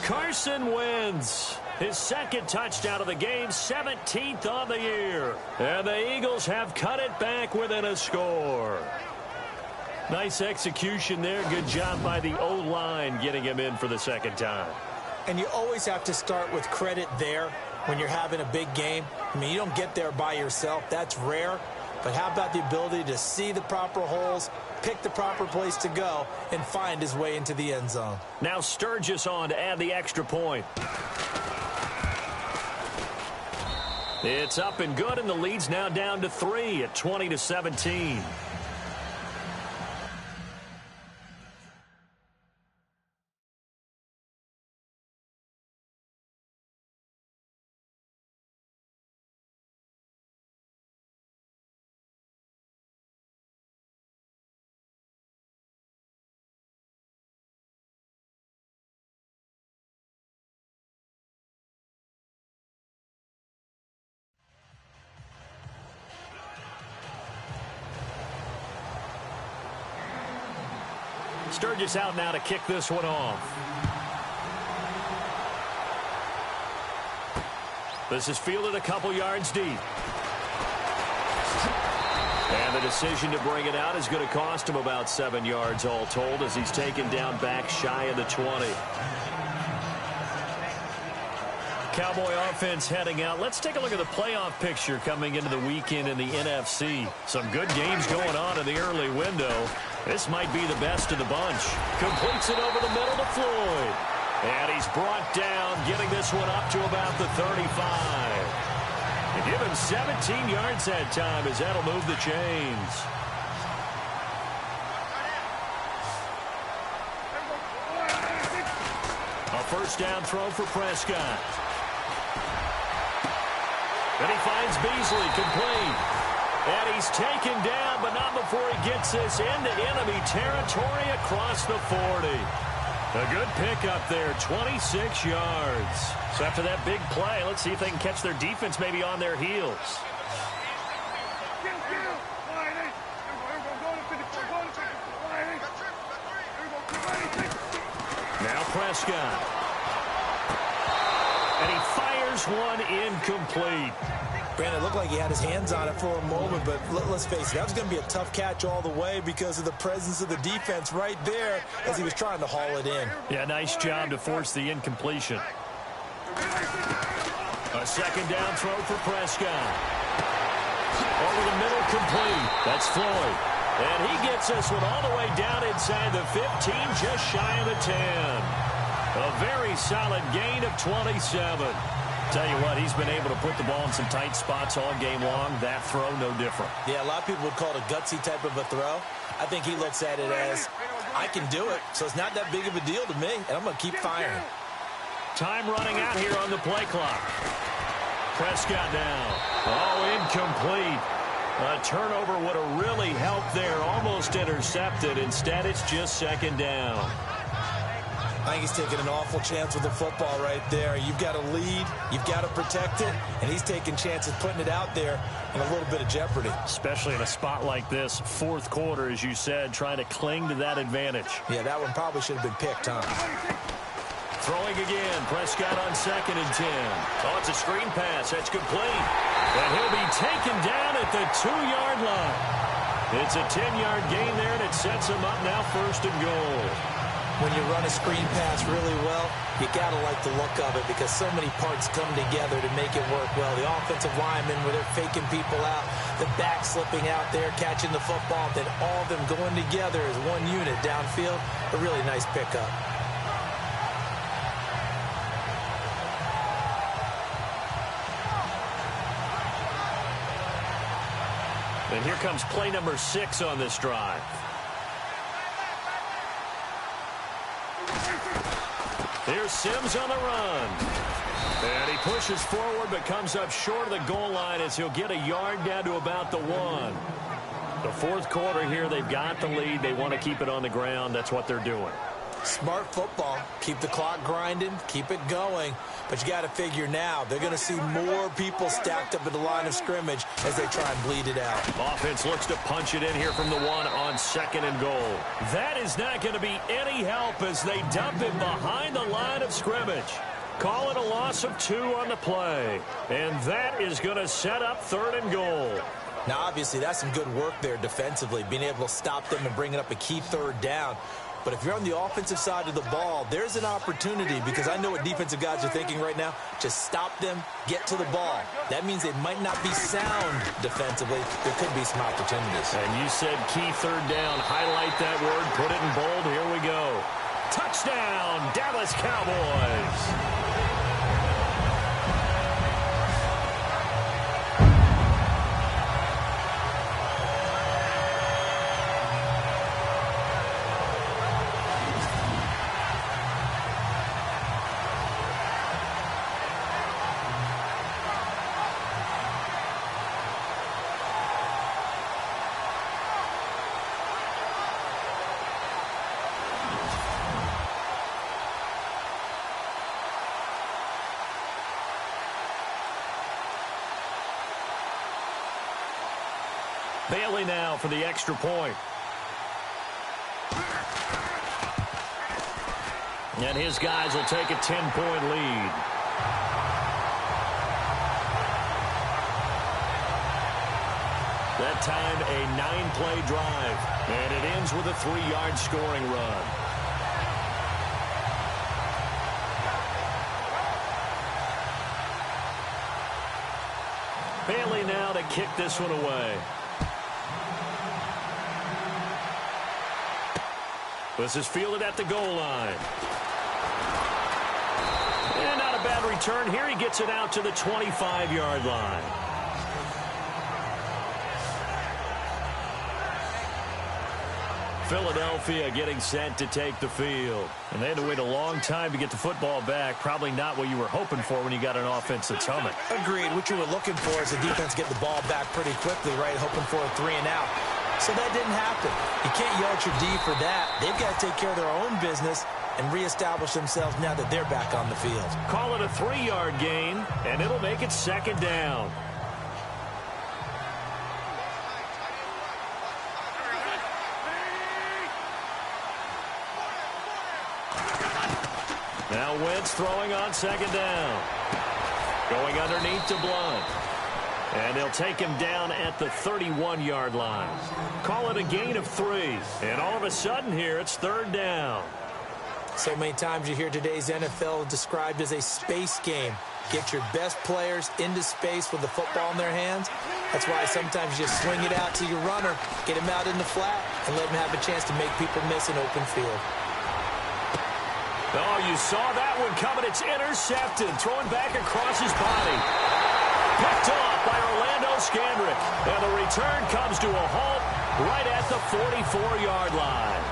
Carson Wentz, his 2nd touchdown of the game, 17th on the year. And the Eagles have cut it back within a score. Nice execution there. Good job by the O-line getting him in for the 2nd time. And you always have to start with credit there when you're having a big game. I mean, you don't get there by yourself. That's rare. But how about the ability to see the proper holes, pick the proper place to go, and find his way into the end zone? Now Sturgis on to add the extra point. It's up and good, and the lead's now down to 3 at 20-17. Sturgis out now to kick this one off. This is fielded a couple yards deep. And the decision to bring it out is going to cost him about 7 yards all told, as he's taken down back shy of the 20. Cowboy offense heading out. Let's take a look at the playoff picture coming into the weekend in the NFC. Some good games going on in the early window. This might be the best of the bunch. Completes it over the middle to Floyd. And he's brought down, getting this one up to about the 35. And give him 17 yards that time, as that'll move the chains. A first down throw for Prescott. And he finds Beasley, complete. And he's taken down, but not before he gets this into enemy territory across the 40. A good pickup there, 26 yards. So after that big play, let's see if they can catch their defense maybe on their heels. Now Prescott. And he fires fires one incomplete. Brandon, it looked like he had his hands on it for a moment, but let's face it, that was going to be a tough catch all the way because of the presence of the defense right there as he was trying to haul it in. Yeah, nice job to force the incompletion. A second down throw for Prescott. Over the middle, complete. That's Floyd. And he gets this one all the way down inside the 15, just shy of the 10. A very solid gain of 27. Tell you what, he's been able to put the ball in some tight spots all game long. That throw, no different. Yeah, a lot of people would call it a gutsy type of a throw. I think he looks at it as, I can do it, so it's not that big of a deal to me, and I'm going to keep firing. Time running out here on the play clock. Prescott now. Oh, incomplete. A turnover would have really helped there. Almost intercepted. Instead, it's just second down. I think he's taking an awful chance with the football right there. You've got to lead, you've got to protect it, and he's taking chances putting it out there in a little bit of jeopardy. Especially in a spot like this, fourth quarter, as you said, trying to cling to that advantage. Yeah, that one probably should have been picked, huh? Throwing again, Prescott on 2nd and 10. Oh, it's a screen pass. That's complete. And he'll be taken down at the 2-yard line. It's a 10-yard gain there, and it sets him up now 1st and goal. When you run a screen pass really well, you got to like the look of it because so many parts come together to make it work well. The offensive linemen, where they're faking people out, the back slipping out there, catching the football, then all of them going together as one unit downfield. A really nice pickup. And here comes play number 6 on this drive. Here's Sims on the run. And he pushes forward but comes up short of the goal line as he'll get a yard down to about the 1. The fourth quarter here, they've got the lead. They want to keep it on the ground. That's what they're doing. Smart football. Keep the clock grinding. Keep it going. But you got to figure now, they're going to see more people stacked up at the line of scrimmage as they try and bleed it out. Offense looks to punch it in here from the 1 on 2nd and goal. That is not going to be any help as they dump it behind the line of scrimmage. Call it a loss of 2 on the play. And that is going to set up 3rd and goal. Now, obviously, that's some good work there defensively, being able to stop them and bringing up a key 3rd down. But if you're on the offensive side of the ball, there's an opportunity because I know what defensive guys are thinking right now. Just stop them, get to the ball. That means they might not be sound defensively. There could be some opportunities. And you said key 3rd down. Highlight that word. Put it in bold. Here we go. Touchdown, Dallas Cowboys. Bailey now for the extra point. And his guys will take a 10-point lead. That time a 9-play drive. And it ends with a 3-yard scoring run. Bailey now to kick this one away. This is fielded at the goal line. And not a bad return here. He gets it out to the 25-yard line. Philadelphia getting set to take the field. And they had to wait a long time to get the football back. Probably not what you were hoping for when you got an offense that's humming. Agreed. What you were looking for is the defense get the ball back pretty quickly, right? Hoping for a 3-and-out. So that didn't happen. You can't yell at your D for that. They've got to take care of their own business and reestablish themselves now that they're back on the field. Call it a 3-yard gain, and it'll make it second down. Now Wentz throwing on second down. Going underneath to Blunt. And they'll take him down at the 31-yard line. Call it a gain of 3. And all of a sudden here, it's 3rd down. So many times you hear today's NFL described as a space game. Get your best players into space with the football in their hands. That's why sometimes you just swing it out to your runner, get him out in the flat, and let him have a chance to make people miss an open field. Oh, you saw that one coming. It's intercepted. Thrown back across his body. Picked off by Orlando Scandrick. And the return comes to a halt right at the 44-yard line.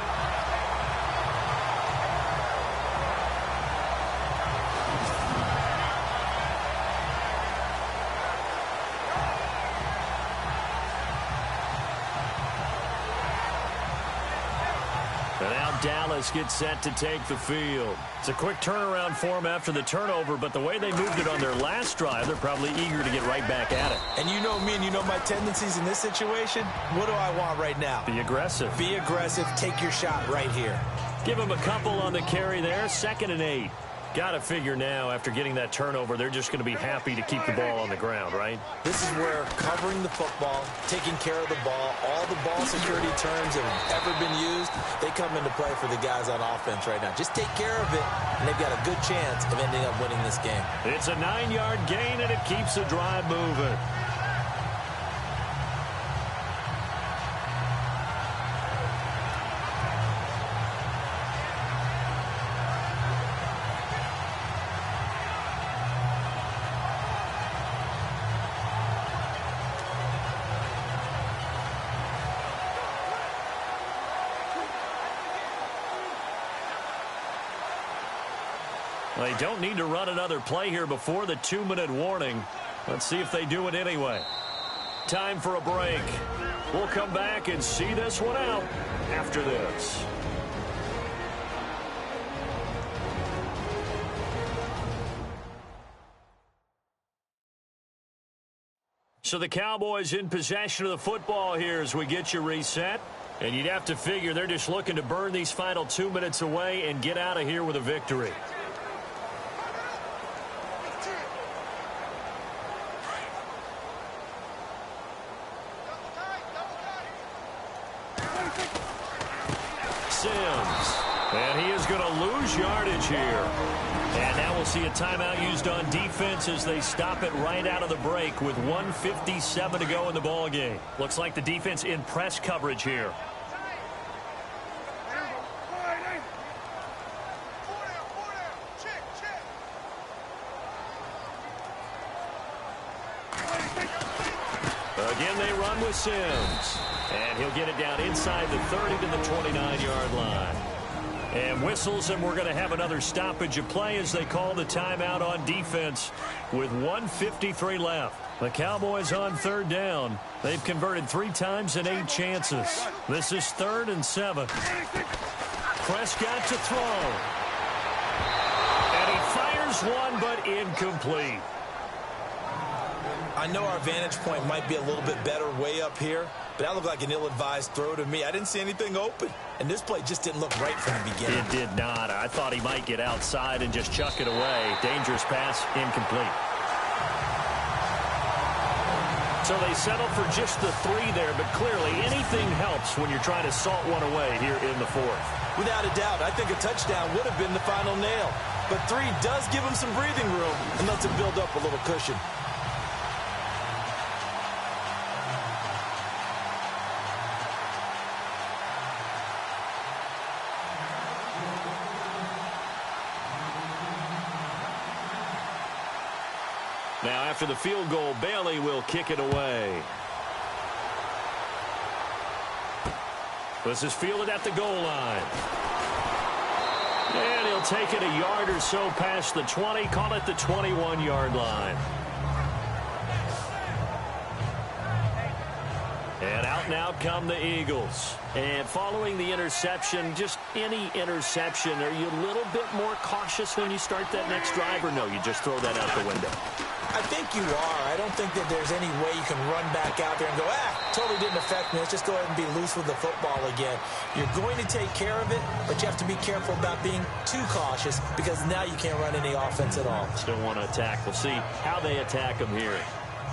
And now Dallas gets set to take the field. It's a quick turnaround for them after the turnover, but the way they moved it on their last drive, they're probably eager to get right back at it. And you know me and you know my tendencies in this situation. What do I want right now? Be aggressive. Be aggressive. Take your shot right here. Give them a couple on the carry there. 2nd and 8. Got to figure now, after getting that turnover, they're just going to be happy to keep the ball on the ground, right? This is where covering the football, taking care of the ball, all the ball security terms that have ever been used, they come into play for the guys on offense right now. Just take care of it, and they've got a good chance of ending up winning this game. It's a 9-yard gain, and it keeps the drive moving. They don't need to run another play here before the 2-minute warning. Let's see if they do it anyway. Time for a break. We'll come back and see this one out after this. So the Cowboys in possession of the football here as we get you reset. And you'd have to figure they're just looking to burn these final 2 minutes away and get out of here with a victory. And he is going to lose yardage here. And now we'll see a timeout used on defense as they stop it right out of the break with 1:57 to go in the ball game. Looks like the defense in press coverage here. Again, they run with Sims. And he'll get it down inside the 30 to the 29-yard line. And whistles, and we're going to have another stoppage of play as they call the timeout on defense with 1:53 left. The Cowboys on 3rd down. They've converted 3 times in 8 chances. This is 3rd and 7. Prescott to throw. And he fires one, but incomplete. I know our vantage point might be a little bit better way up here, but that looked like an ill-advised throw to me. I didn't see anything open, and this play just didn't look right from the beginning. It did not. I thought he might get outside and just chuck it away. Dangerous pass, incomplete. So they settle for just the 3 there, but clearly anything helps when you're trying to salt one away here in the 4th. Without a doubt, I think a touchdown would have been the final nail. But 3 does give him some breathing room and lets him build up a little cushion. Now, after the field goal, Bailey will kick it away. This is fielded at the goal line. And he'll take it a yard or so past the 20, call it the 21-yard line. And out and out come the Eagles. And following the interception, just any interception, are you a little bit more cautious when you start that next drive, or no, you just throw that out the window? I think you are. I don't think that there's any way you can run back out there and go, totally didn't affect me. Let's just go ahead and be loose with the football again. You're going to take care of it, but you have to be careful about being too cautious because now you can't run any offense at all. Still want to attack. We'll see how they attack them here.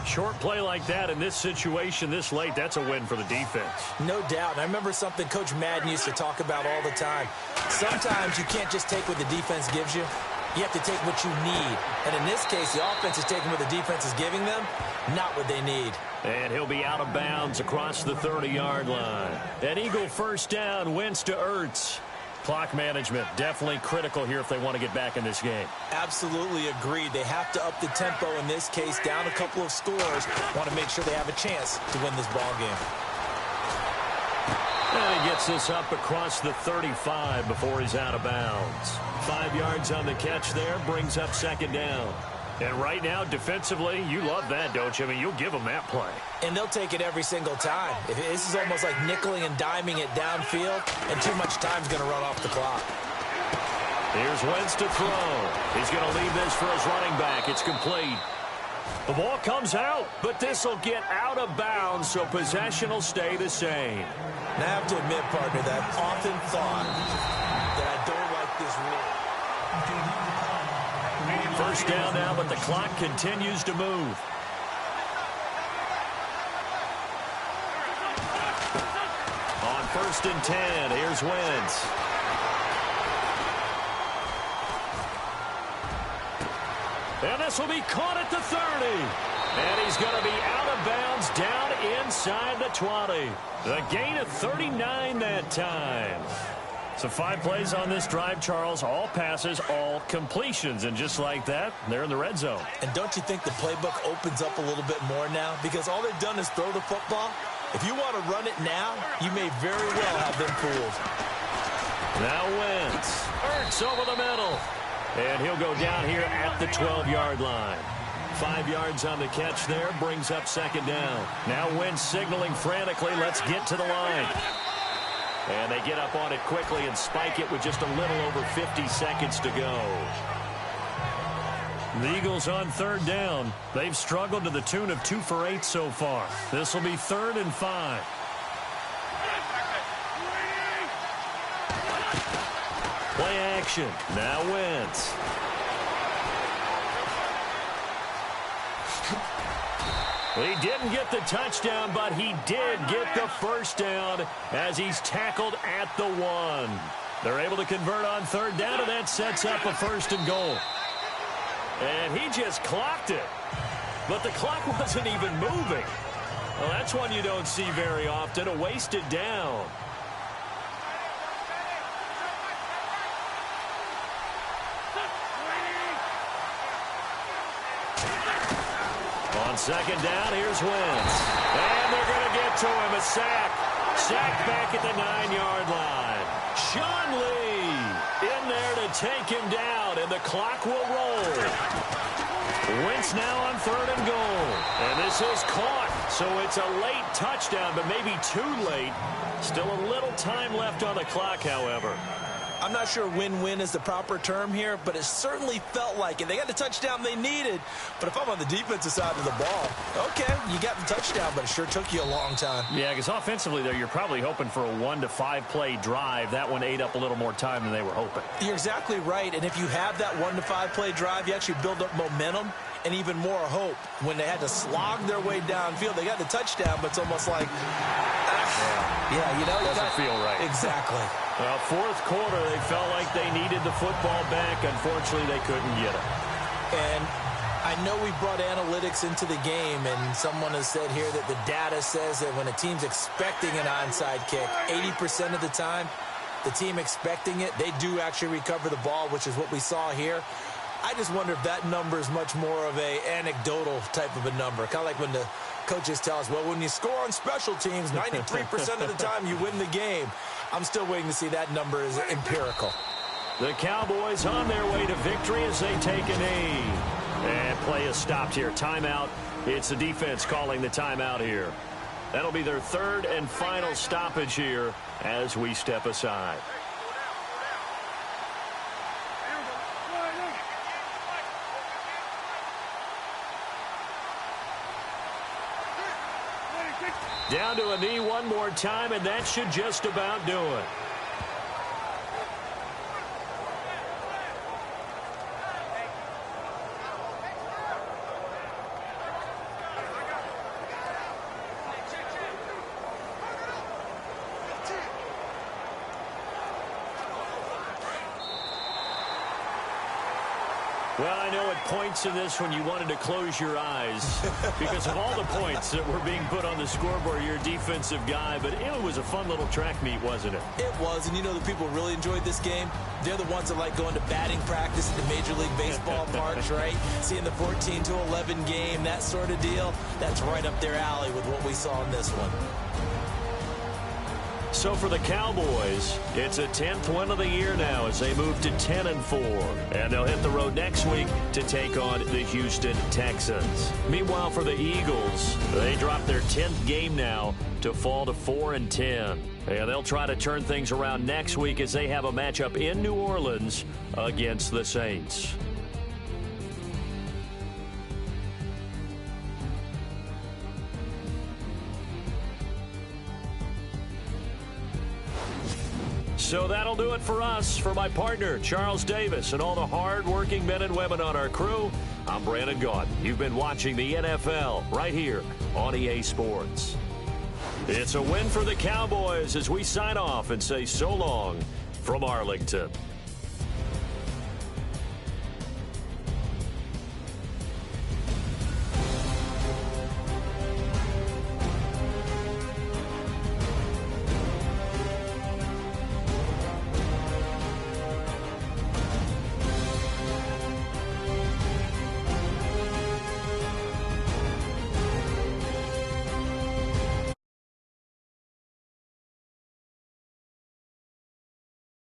Short play like that in this situation this late, that's a win for the defense. No doubt. And I remember something Coach Madden used to talk about all the time. Sometimes you can't just take what the defense gives you. You have to take what you need. And in this case, the offense is taking what the defense is giving them, not what they need. And he'll be out of bounds across the 30-yard line. An Eagle first down, Wentz to Ertz. Clock management definitely critical here if they want to get back in this game. Absolutely agreed. They have to up the tempo in this case, down a couple of scores. Want to make sure they have a chance to win this ball game. And he gets this up across the 35 before he's out of bounds. 5 yards on the catch there, brings up second down. And right now, defensively, you love that, don't you? I mean, you'll give them that play. And they'll take it every single time. This is almost like nickeling and diming it downfield, and too much time's going to run off the clock. Here's Wentz to throw. He's going to leave this for his running back. It's complete. The ball comes out, but this will get out of bounds, so possession will stay the same. And I have to admit, partner, that I've often thought that I don't like this rule. First down now, but the clock continues to move. On 1st and 10, here's Wentz. And this will be caught at the 30. And he's going to be out of bounds down inside the 20. The gain of 39 that time. So 5 plays on this drive, Charles. All passes, all completions. And just like that, they're in the red zone. And don't you think the playbook opens up a little bit more now? Because all they've done is throw the football. If you want to run it now, you may very well have them fooled. Now Wentz. Ertz over the middle. And he'll go down here at the 12-yard line. 5 yards on the catch there, brings up second down. Now Wentz signaling frantically, let's get to the line. And they get up on it quickly and spike it with just a little over 50 seconds to go. The Eagles on 3rd down. They've struggled to the tune of 2 for 8 so far. This will be 3rd and 5. Play action. Now Wentz. He didn't get the touchdown, but he did get the first down as he's tackled at the 1. They're able to convert on 3rd down, and that sets up a 1st and goal. And he just clocked it. But the clock wasn't even moving. Well, that's one you don't see very often, a wasted down. On 2nd down, here's Wentz. And they're going to get to him, a sack. Sack back at the 9-yard line. Sean Lee in there to take him down, and the clock will roll. Wentz now on 3rd and goal. And this is caught, so it's a late touchdown, but maybe too late. Still a little time left on the clock, however. I'm not sure win-win is the proper term here, but it certainly felt like it. They got the touchdown they needed, but if I'm on the defensive side of the ball, okay, you got the touchdown, but it sure took you a long time. Yeah, because offensively there, you're probably hoping for a 1 to 5 play drive. That one ate up a little more time than they were hoping. You're exactly right, and if you have that 1 to 5 play drive, you actually build up momentum and even more hope. When they had to slog their way downfield, they got the touchdown, but it's almost like, yeah, you know, doesn't feel right. Exactly. Well, 4th quarter, they felt like they needed the football back. Unfortunately, they couldn't get it. And I know we brought analytics into the game, and someone has said here that the data says that when a team's expecting an onside kick, 80% of the time, the team expecting it, they do actually recover the ball, which is what we saw here. I just wonder if that number is much more of a anecdotal type of a number. Kind of like when the coaches tell us, well, when you score on special teams, 93% of the time you win the game. I'm still waiting to see that number is empirical. The Cowboys on their way to victory as they take a knee. And play is stopped here. Timeout. It's the defense calling the timeout here. That'll be their 3rd and final stoppage here as we step aside. Down to a knee one more time, and that should just about do it. Well, I know at points in this when you wanted to close your eyes because of all the points that were being put on the scoreboard. You're a defensive guy, but it was a fun little track meet, wasn't it? It was, and you know the people really enjoyed this game? They're the ones that like going to batting practice at the Major League Baseball parks, right? Seeing the 14-11 game, that sort of deal. That's right up their alley with what we saw in this one. So for the Cowboys, it's a 10th win of the year now as they move to 10-4. And they'll hit the road next week to take on the Houston Texans. Meanwhile, for the Eagles, they drop their 10th game now to fall to 4-10. And they'll try to turn things around next week as they have a matchup in New Orleans against the Saints. So that'll do it for us. For my partner, Charles Davis, and all the hard-working men and women on our crew, I'm Brandon Gaudin. You've been watching the NFL right here on EA Sports. It's a win for the Cowboys as we sign off and say so long from Arlington.